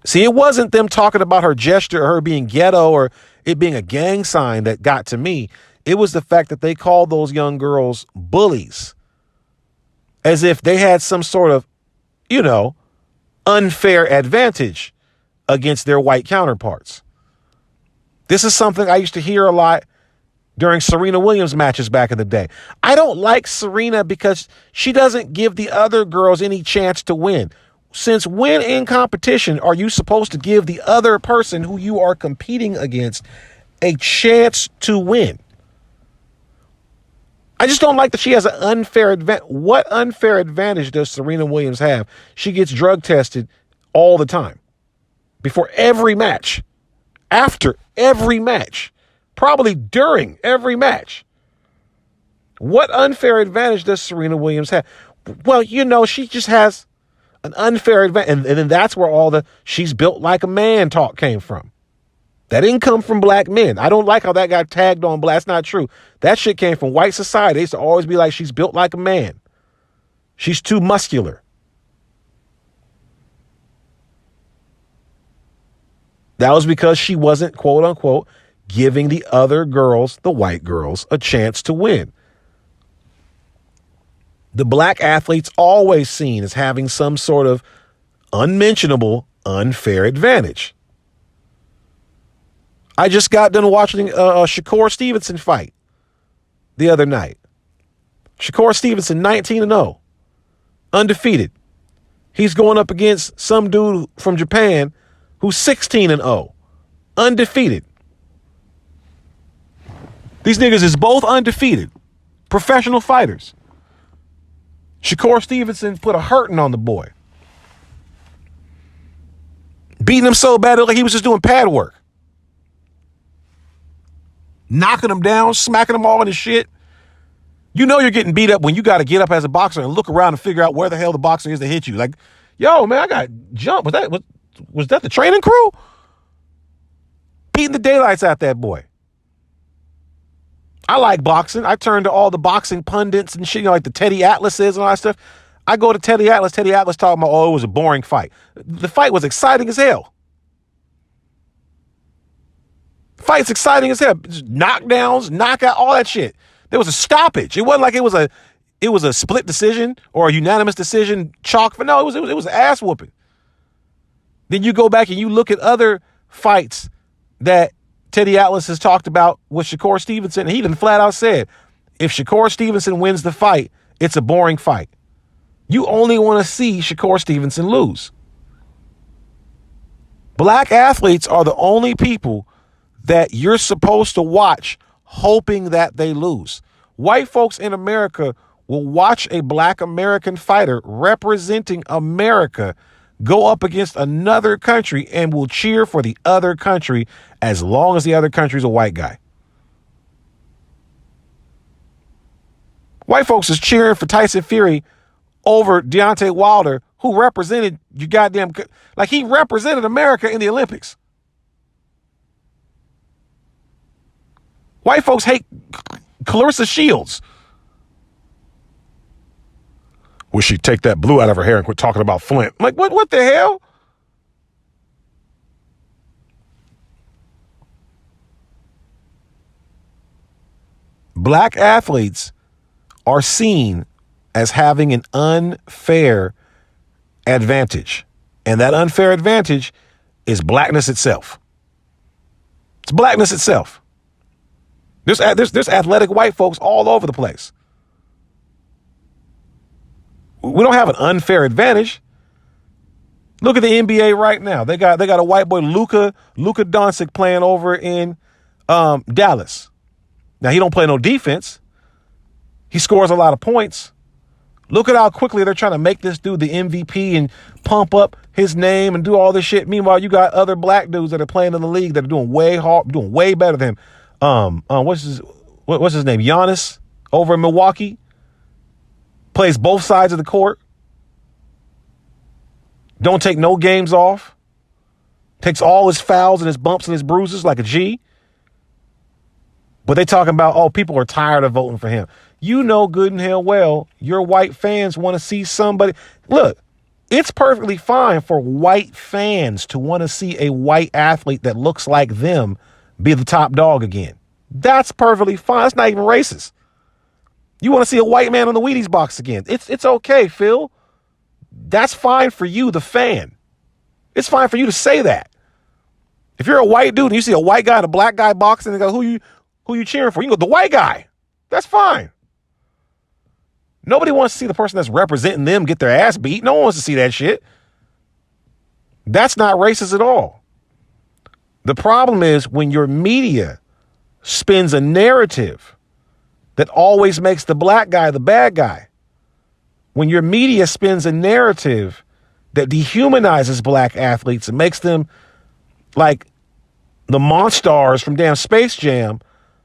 See, it wasn't them talking about her gesture or her being ghetto or it being a gang sign that got to me. It was the fact that they called those young girls bullies, as if they had some sort of, unfair advantage against their white counterparts. This is something I used to hear a lot during Serena Williams matches back in the day. I don't like Serena because she doesn't give the other girls any chance to win. Since when in competition are you supposed to give the other person who you are competing against a chance to win? I just don't like that she has an unfair advantage. What unfair advantage does Serena Williams have? She gets drug tested all the time. Before every match. After every match. Probably during every match. What unfair advantage does Serena Williams have? Well, she just has an unfair advantage. And then that's where all the she's built like a man talk came from. That didn't come from black men. I don't like how that got tagged on black. That's not true. That shit came from white society. They used to always be like, she's built like a man. She's too muscular. That was because she wasn't, quote unquote, giving the other girls, the white girls, a chance to win. The black athlete's always seen as having some sort of unmentionable, unfair advantage. I just got done watching a Shakur Stevenson fight the other night. Shakur Stevenson, 19-0, undefeated. He's going up against some dude from Japan who's 16-0, undefeated. These niggas is both undefeated, professional fighters. Shakur Stevenson put a hurting on the boy. Beating him so bad, like he was just doing pad work. Knocking him down, smacking him all in his shit. You know you're getting beat up when you got to get up as a boxer and look around and figure out where the hell the boxer is to hit you. Like, yo, man, I got jumped. Was that the training crew? Beating the daylights out that boy. I like boxing. I turn to all the boxing pundits and shit, like the Teddy Atlases and all that stuff. I go to Teddy Atlas. Teddy Atlas talking about, it was a boring fight. The fight was exciting as hell. Fight's exciting as hell. Knockdowns, knockout, all that shit. There was a stoppage. It wasn't like it was a split decision or a unanimous decision chalk. No, it was an ass whooping. Then you go back and you look at other fights that Teddy Atlas has talked about with Shakur Stevenson. He done flat out said, if Shakur Stevenson wins the fight, it's a boring fight. You only want to see Shakur Stevenson lose. Black athletes are the only people that you're supposed to watch hoping that they lose. White folks in America will watch a black American fighter representing America go up against another country and will cheer for the other country as long as the other country is a white guy. White folks is cheering for Tyson Fury over Deontay Wilder, who represented you goddamn, like he represented America in the Olympics. White folks hate Clarissa Shields. Wish she'd take that blue out of her hair and quit talking about Flint. I'm like, what the hell? Black athletes are seen as having an unfair advantage. And that unfair advantage is blackness itself. It's blackness itself. There's athletic white folks all over the place. We don't have an unfair advantage. Look at the NBA right now. They got a white boy, Luka Doncic, playing over in Dallas. Now, he don't play no defense. He scores a lot of points. Look at how quickly they're trying to make this dude the MVP and pump up his name and do all this shit. Meanwhile, you got other black dudes that are playing in the league that are doing way better than him. What's his name? Giannis over in Milwaukee. Plays both sides of the court. Don't take no games off. Takes all his fouls and his bumps and his bruises like a G. But they talking about, oh, people are tired of voting for him. You know good and hell well your white fans want to see somebody. Look, it's perfectly fine for white fans to want to see a white athlete that looks like them be the top dog again. That's perfectly fine. That's not even racist. You want to see a white man on the Wheaties box again. It's okay, Phil. That's fine for you, the fan. It's fine for you to say that. If you're a white dude and you see a white guy and a black guy boxing and go, who you cheering for? You can go, the white guy. That's fine. Nobody wants to see the person that's representing them get their ass beat. No one wants to see that shit. That's not racist at all. The problem is when your media spins a narrative that always makes the black guy the bad guy. When your media spins a narrative that dehumanizes black athletes and makes them like the monsters from damn Space Jam,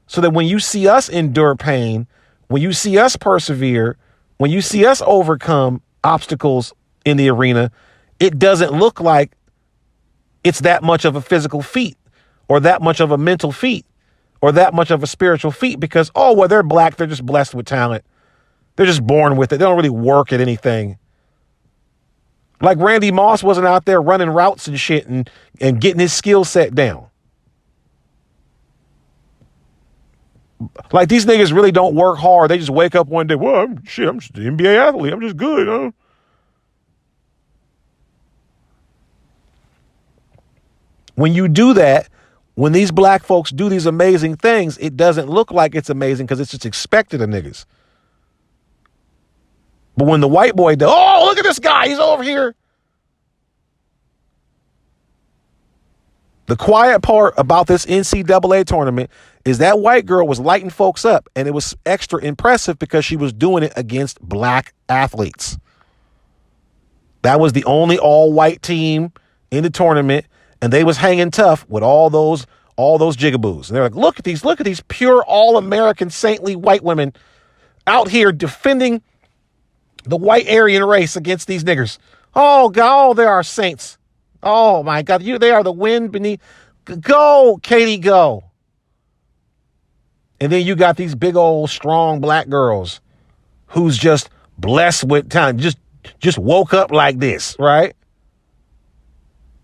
so that when you see us endure pain, when you see us persevere, when you see us overcome obstacles in the arena, it doesn't look like it's that much of a physical feat or that much of a mental feat or that much of a spiritual feat because, oh, well, they're black. They're just blessed with talent. They're just born with it. They don't really work at anything. Like Randy Moss wasn't out there running routes and shit and getting his skill set down. Like these niggas really don't work hard. They just wake up one day, well, I'm just an NBA athlete. I'm just good, huh? When you do that, when these black folks do these amazing things, it doesn't look like it's amazing because it's just expected of niggas. But when the white boy does, oh, look at this guy. He's over here. The quiet part about this NCAA tournament is that white girl was lighting folks up, and it was extra impressive because she was doing it against black athletes. That was the only all-white team in the tournament, and they was hanging tough with all those jigaboos. And they're like, look at these pure all-American saintly white women out here defending the white Aryan race against these niggers. Oh, God, they are saints. Oh, my God, they are the wind beneath. Go, Katie, go. And then you got these big old strong black girls who's just blessed with time, just woke up like this, right?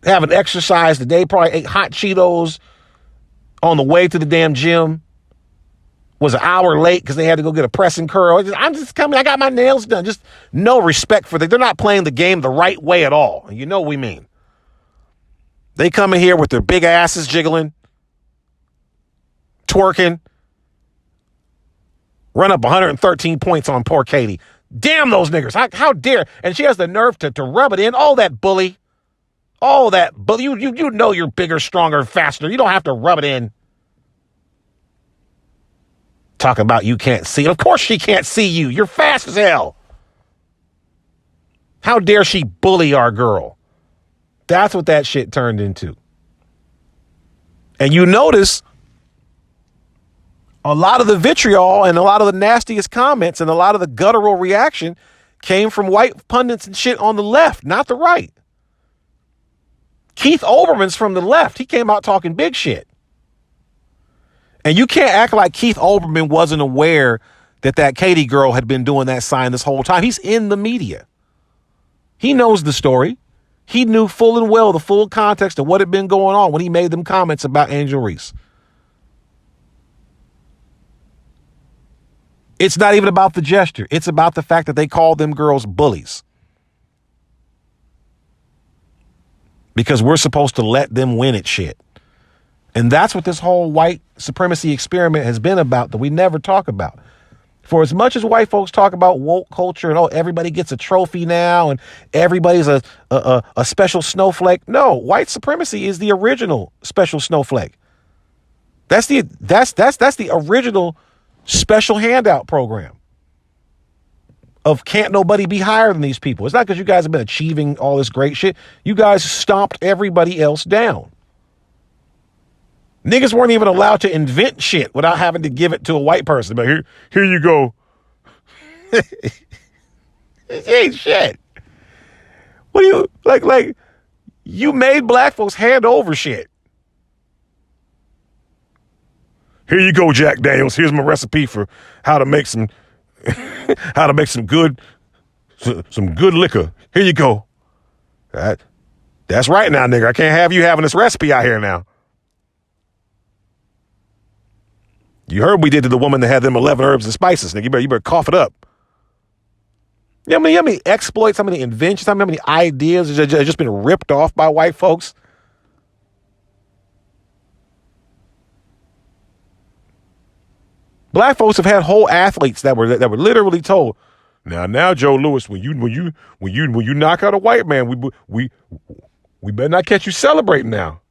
Haven't exercised today, probably ate hot Cheetos on the way to the damn gym. Was an hour late because they had to go get a press and curl. I'm just coming. I got my nails done. Just no respect for them. They're not playing the game the right way at all. And you know what we mean. They come in here with their big asses jiggling, twerking, run up 113 points on poor Katie. Damn those niggers. How dare. And she has the nerve to rub it in. All that bully. All that bully. You know you're bigger, stronger, faster. You don't have to rub it in. Talking about you can't see. Of course she can't see you. You're fast as hell. How dare she bully our girl? That's what that shit turned into. And you notice a lot of the vitriol and a lot of the nastiest comments and a lot of the guttural reaction came from white pundits and shit on the left, not the right. Keith Olbermann's from the left. He came out talking big shit. And you can't act like Keith Olbermann wasn't aware that Katie girl had been doing that sign this whole time. He's in the media. He knows the story. He knew full and well the full context of what had been going on when he made them comments about Angel Reese. It's not even about the gesture. It's about the fact that they called them girls bullies. Because we're supposed to let them win at shit. And that's what this whole white supremacy experiment has been about that we never talk about. For as much as white folks talk about woke culture and, oh, everybody gets a trophy now and everybody's a special snowflake. No, white supremacy is the original special snowflake. That's the original special handout program of can't nobody be higher than these people. It's not because you guys have been achieving all this great shit. You guys stomped everybody else down. Niggas weren't even allowed to invent shit without having to give it to a white person. But here you go. It ain't shit. What do you like? You made black folks hand over shit. Here you go, Jack Daniels. Here's my recipe for how to make some good liquor. Here you go. That's right now, nigga. I can't have you having this recipe out here now. You heard we did to the woman that had them 11 herbs and spices, nigga. You better cough it up. You know how many exploits, how many inventions, how many ideas have just been ripped off by white folks? Black folks have had whole athletes that were literally told, now, Joe Louis, when you knock out a white man, we better not catch you celebrating now.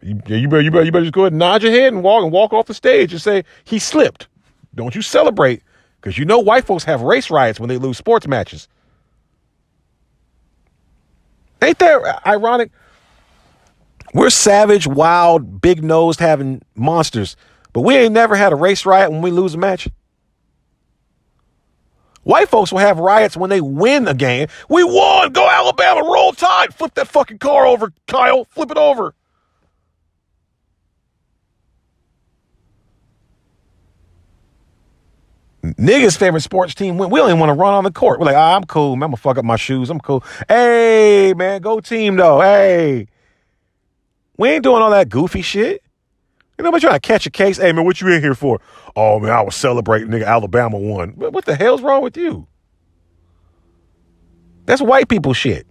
You better just go ahead and nod your head and walk off the stage and say he slipped. Don't you celebrate, because you know white folks have race riots when they lose sports matches. Ain't that ironic? We're savage, wild, big-nosed having monsters, but we ain't never had a race riot when we lose a match. White folks will have riots when they win a game. We won! Go Alabama! Roll Tide! Flip that fucking car over, Kyle! Flip it over! Niggas' favorite sports team win. We don't even want to run on the court. We're like, I'm cool, man. I'm gonna fuck up my shoes. I'm cool. Hey, man, go team though. Hey. We ain't doing all that goofy shit. You know, we're trying to catch a case. Hey, man, what you in here for? Oh, man, I was celebrating, nigga. Alabama won. What the hell's wrong with you? That's white people shit.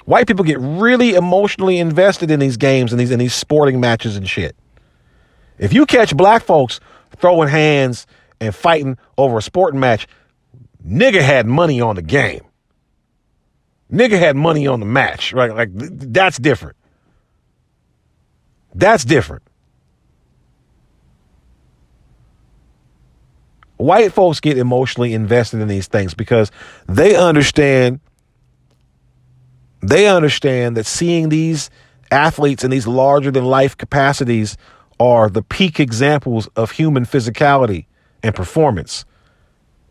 White people get really emotionally invested in these games and these sporting matches and shit. If you catch black folks throwing hands and fighting over a sporting match, nigga had money on the game. Nigga had money on the match, right? Like, that's different. That's different. White folks get emotionally invested in these things because they understand that seeing these athletes in these larger than life capacities are the peak examples of human physicality and performance.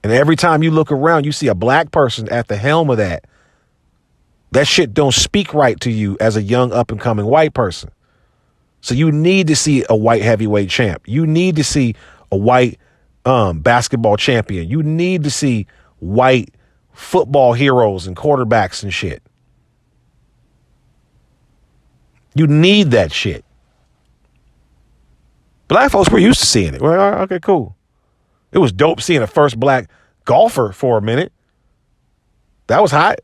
And every time you look around, you see a black person at the helm of that. That shit don't speak right to you as a young up and coming white person. So you need to see a white heavyweight champ. You need to see a white basketball champion. You need to see white football heroes and quarterbacks and shit. You need that shit. Black folks were used to seeing it. Well, okay, cool. It was dope seeing a first black golfer for a minute. That was hot.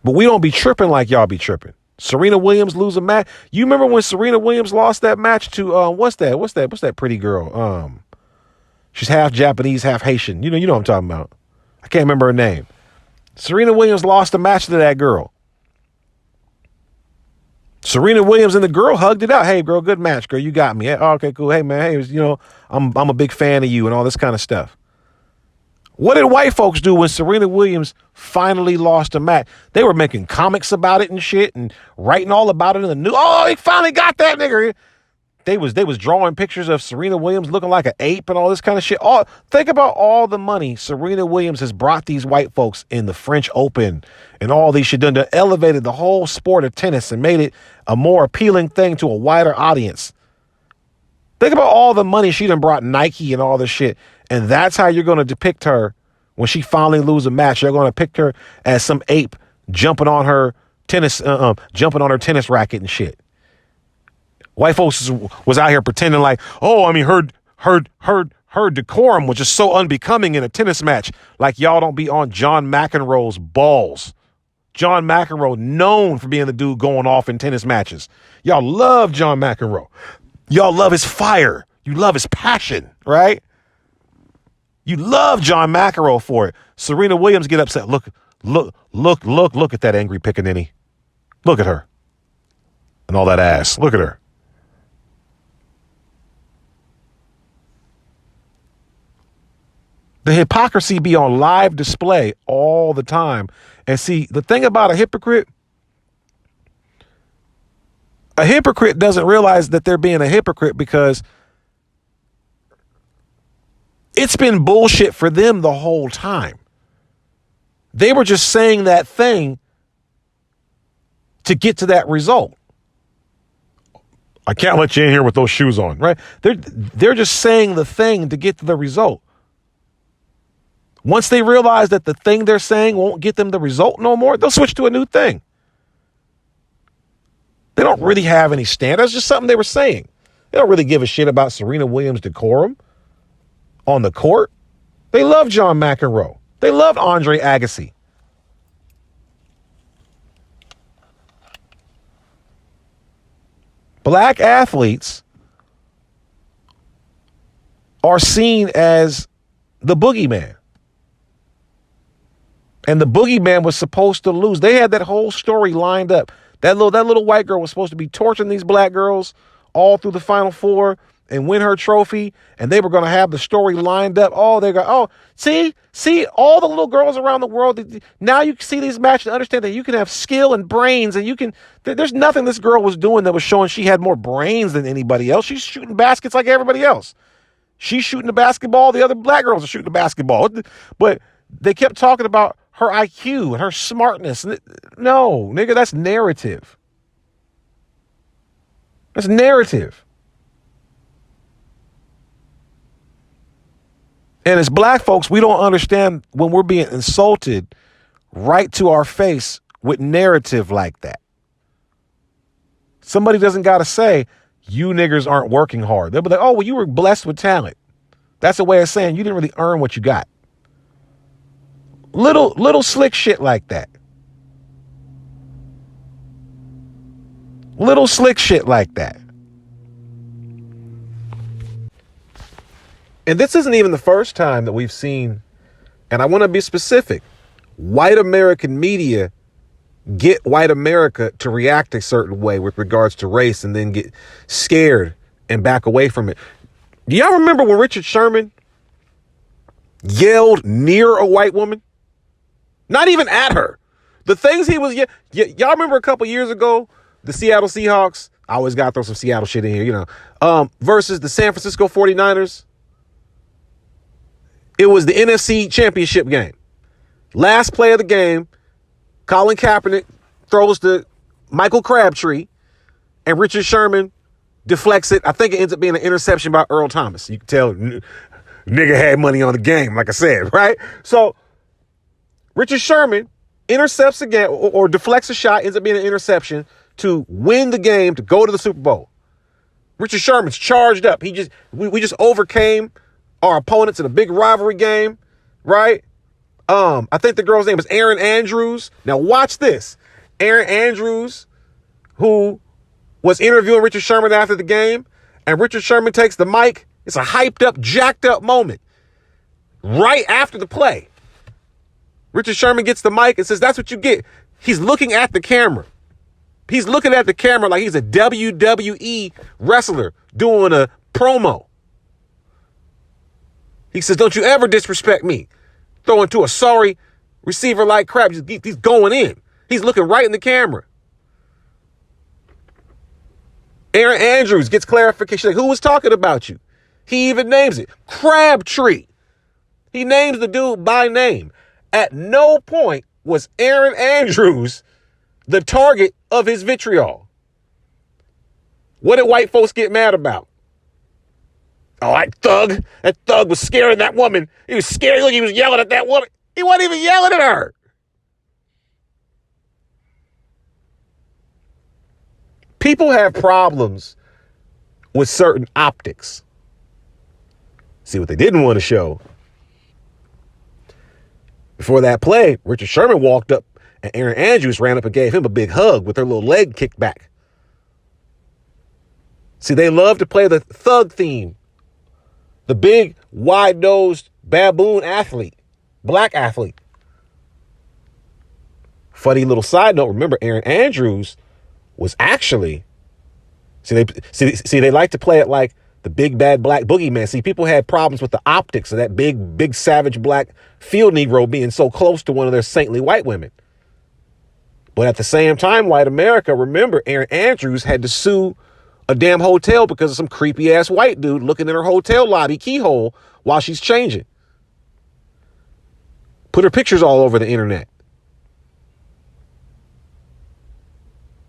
But we don't be tripping like y'all be tripping. Serena Williams lose a match. You remember when Serena Williams lost that match to what's that pretty girl? She's half Japanese, half Haitian. You know what I'm talking about. I can't remember her name. Serena Williams lost a match to that girl. Serena Williams and the girl hugged it out. Hey, girl, good match, girl. You got me. Hey, oh, okay, cool. Hey, man. Hey, I'm a big fan of you and all this kind of stuff. What did white folks do when Serena Williams finally lost a match? They were making comics about it and shit and writing all about it in the news. Oh, he finally got that nigga. They was drawing pictures of Serena Williams looking like an ape and all this kind of shit. Think about all the money Serena Williams has brought these white folks in the French Open and all these shit done to elevated the whole sport of tennis and made it a more appealing thing to a wider audience. Think about all the money she done brought Nike and all this shit. And that's how you're going to depict her when she finally lose a match. You're going to depict her as some ape jumping on her tennis racket and shit. White folks was out here pretending like, oh, I mean, her decorum was just so unbecoming in a tennis match. Like y'all don't be on John McEnroe's balls. John McEnroe, known for being the dude going off in tennis matches. Y'all love John McEnroe. Y'all love his fire. You love his passion, right? You love John McEnroe for it. Serena Williams get upset. Look at that angry pickaninny. Look at her. And all that ass. Look at her. The hypocrisy be on live display all the time. And see, the thing about a hypocrite doesn't realize that they're being a hypocrite because it's been bullshit for them the whole time. They were just saying that thing to get to that result. I can't let you in here with those shoes on, right? They're just saying the thing to get to the result. Once they realize that the thing they're saying won't get them the result no more, they'll switch to a new thing. They don't really have any standards. It's just something they were saying. They don't really give a shit about Serena Williams' decorum on the court. They love John McEnroe. They love Andre Agassi. Black athletes are seen as the boogeyman. And the boogeyman was supposed to lose. They had that whole story lined up. That little white girl was supposed to be torturing these black girls all through the Final Four and win her trophy. And they were going to have the story lined up. See, all the little girls around the world. Now you see these matches and understand that you can have skill and brains and you can. There's nothing this girl was doing that was showing she had more brains than anybody else. She's shooting baskets like everybody else. She's shooting the basketball. The other black girls are shooting the basketball. But they kept talking about her IQ and her smartness. No, nigga, that's narrative. That's narrative. And as black folks, we don't understand when we're being insulted right to our face with narrative like that. Somebody doesn't got to say, you niggers aren't working hard. They'll be like, oh, well, you were blessed with talent. That's a way of saying you didn't really earn what you got. Little slick shit like that. Little slick shit like that. And this isn't even the first time that we've seen, and I want to be specific, white American media get white America to react a certain way with regards to race and then get scared and back away from it. Do y'all remember when Richard Sherman yelled near a white woman? Not even at her. The things he was, y'all remember a couple years ago, the Seattle Seahawks, I always got to throw some Seattle shit in here, versus the San Francisco 49ers. It was the NFC Championship game. Last play of the game, Colin Kaepernick throws to Michael Crabtree, and Richard Sherman deflects it. I think it ends up being an interception by Earl Thomas. You can tell nigga had money on the game, like I said, right? So Richard Sherman intercepts again or deflects a shot, ends up being an interception to win the game, to go to the Super Bowl. Richard Sherman's charged up. We just overcame our opponents in a big rivalry game, right? I think the girl's name was Erin Andrews. Now watch this. Erin Andrews, who was interviewing Richard Sherman after the game, and Richard Sherman takes the mic. It's a hyped up, jacked up moment. Right after the play, Richard Sherman gets the mic and says, that's what you get. He's looking at the camera. He's looking at the camera like he's a WWE wrestler doing a promo. He says, don't you ever disrespect me. Throwing to a sorry receiver like crap. He's going in. He's looking right in the camera. Aaron Andrews gets clarification. Like, who was talking about you? He even names it. Crabtree. He names the dude by name. At no point was Aaron Andrews the target of his vitriol. What did white folks get mad about? Oh, that thug was scaring that woman. He was scared. Look, he was yelling at that woman. He wasn't even yelling at her. People have problems with certain optics. See, what they didn't want to show. Before that play, Richard Sherman walked up and Aaron Andrews ran up and gave him a big hug with her little leg kicked back. See, they love to play the thug theme. The big, wide-nosed baboon athlete, black athlete. Funny little side note, remember Aaron Andrews was actually, they like to play it like the big bad black boogeyman. See, people had problems with the optics of that big savage black field Negro being so close to one of their saintly white women. But at the same time, white America, remember, Aaron Andrews had to sue a damn hotel because of some creepy ass white dude looking in her hotel lobby keyhole while she's changing. Put her pictures all over the internet.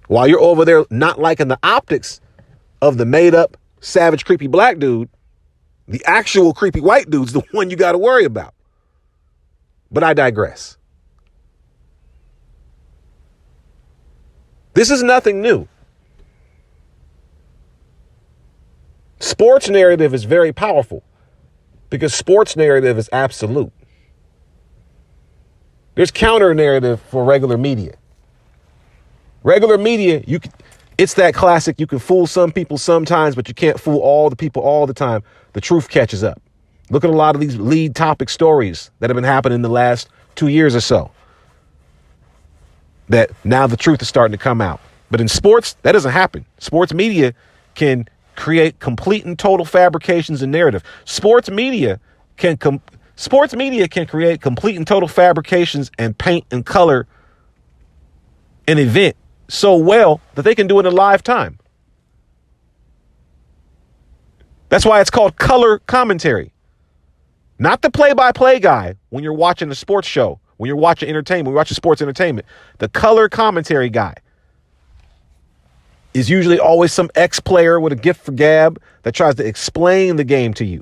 While you're over there not liking the optics of the made up savage creepy black dude, the actual creepy white dude's the one you got to worry about. But I digress. This is nothing new. Sports narrative is very powerful because sports narrative is absolute. There's counter narrative for regular media. Regular media, it's that classic, you can fool some people sometimes, but you can't fool all the people all the time. The truth catches up. Look at a lot of these lead topic stories that have been happening in the last 2 years or so. That now the truth is starting to come out. But in sports, that doesn't happen. Sports media can create complete and total fabrications and narrative. Sports media can create complete and total fabrications and paint and color an event so well that they can do it in live time. That's why it's called color commentary. Not the play-by-play guy when you're watching a sports show, when you're watching entertainment, when you're watching sports entertainment. The color commentary guy is usually always some ex-player with a gift for gab that tries to explain the game to you.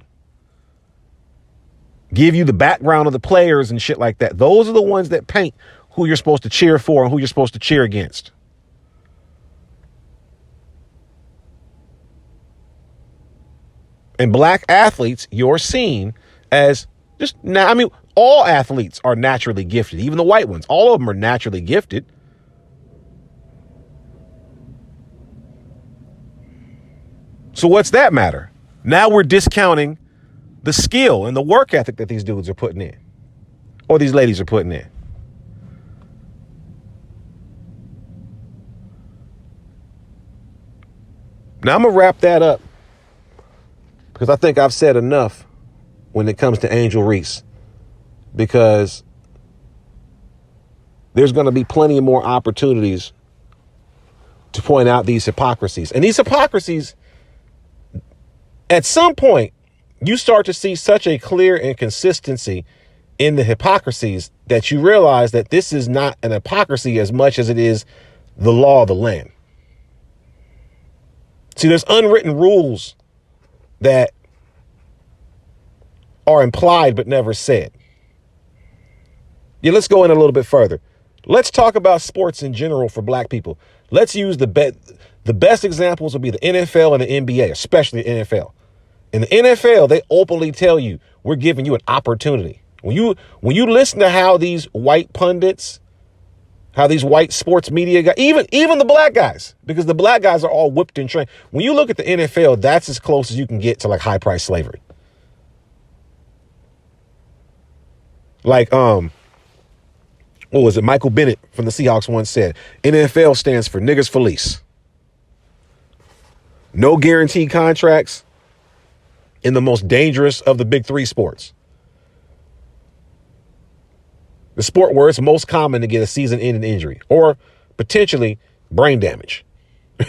Give you the background of the players and shit like that. Those are the ones that paint who you're supposed to cheer for and who you're supposed to cheer against. And black athletes, you're seen as all athletes are naturally gifted, even the white ones. All of them are naturally gifted. So what's that matter? Now we're discounting the skill and the work ethic that these dudes are putting in, or these ladies are putting in. Now I'm going to wrap that up because I think I've said enough when it comes to Angel Reese, because there's going to be plenty more opportunities to point out these hypocrisies. And these hypocrisies, at some point, you start to see such a clear inconsistency in the hypocrisies that you realize that this is not an hypocrisy as much as it is the law of the land. See, there's unwritten rules that are implied but never said. Yeah, let's go in a little bit further. Let's talk about sports in general for black people. Let's use the best examples will be the NFL and the NBA, especially the NFL. In the NFL, they openly tell you, we're giving you an opportunity. When you listen to how these white pundits, how these white sports media guys, even the black guys, because the black guys are all whipped and trained. When you look at the NFL, that's as close as you can get to like high price slavery. Like, what was it? Michael Bennett from the Seahawks once said, NFL stands for niggas for lease. No guaranteed contracts in the most dangerous of the big three sports. The sport where it's most common to get a season-ending injury or potentially brain damage,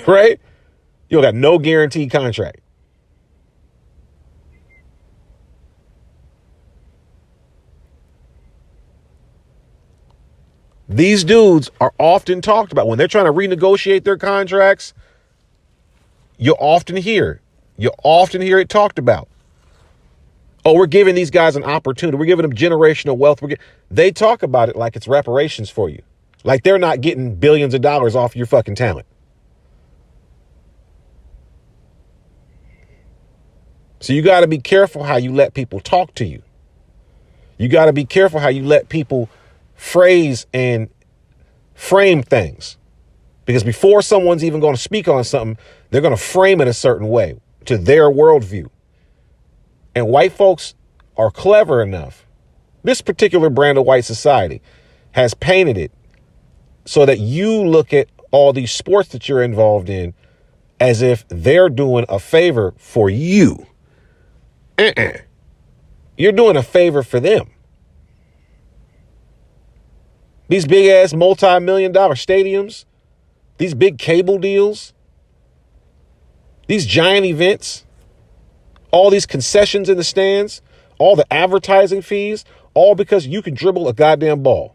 right? You don't got no guaranteed contract. These dudes are often talked about when they're trying to renegotiate their contracts. You'll often hear it talked about. Oh, we're giving these guys an opportunity. We're giving them generational wealth. They talk about it like it's reparations for you. Like they're not getting billions of dollars off your fucking talent. So you got to be careful how you let people talk to you. You got to be careful how you let people phrase and frame things. Because before someone's even going to speak on something, they're going to frame it a certain way to their worldview. And white folks are clever enough. This particular brand of white society has painted it so that you look at all these sports that you're involved in as if they're doing a favor for you. You're doing a favor for them. These big ass multi-million-dollar stadiums, these big cable deals, these giant events, all these concessions in the stands, all the advertising fees, all because you can dribble a goddamn ball.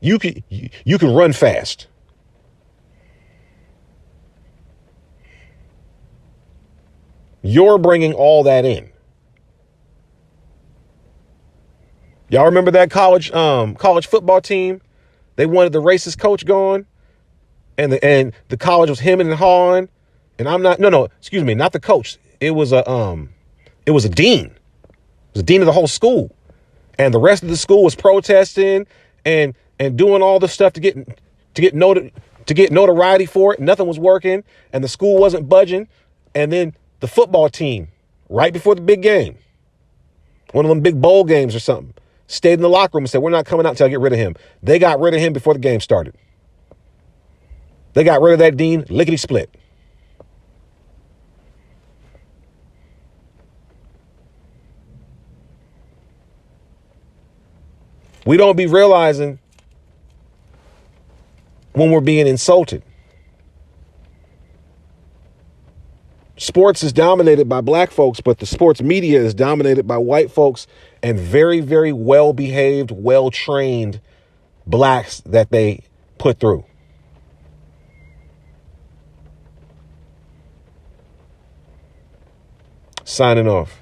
You can run fast. You're bringing all that in. Y'all remember that college football team? They wanted the racist coach gone, and the college was hemming and hawing. And excuse me, not the coach. It was a dean. It was a dean of the whole school, and the rest of the school was protesting and doing all the stuff to get notoriety for it. Nothing was working, and the school wasn't budging. And then the football team, right before the big game, one of them big bowl games or something, stayed in the locker room and said, "We're not coming out until I get rid of him." They got rid of him before the game started. They got rid of that dean lickety split. We don't be realizing when we're being insulted. Sports is dominated by black folks, but the sports media is dominated by white folks and very, very well-behaved, well-trained blacks that they put through. Signing off.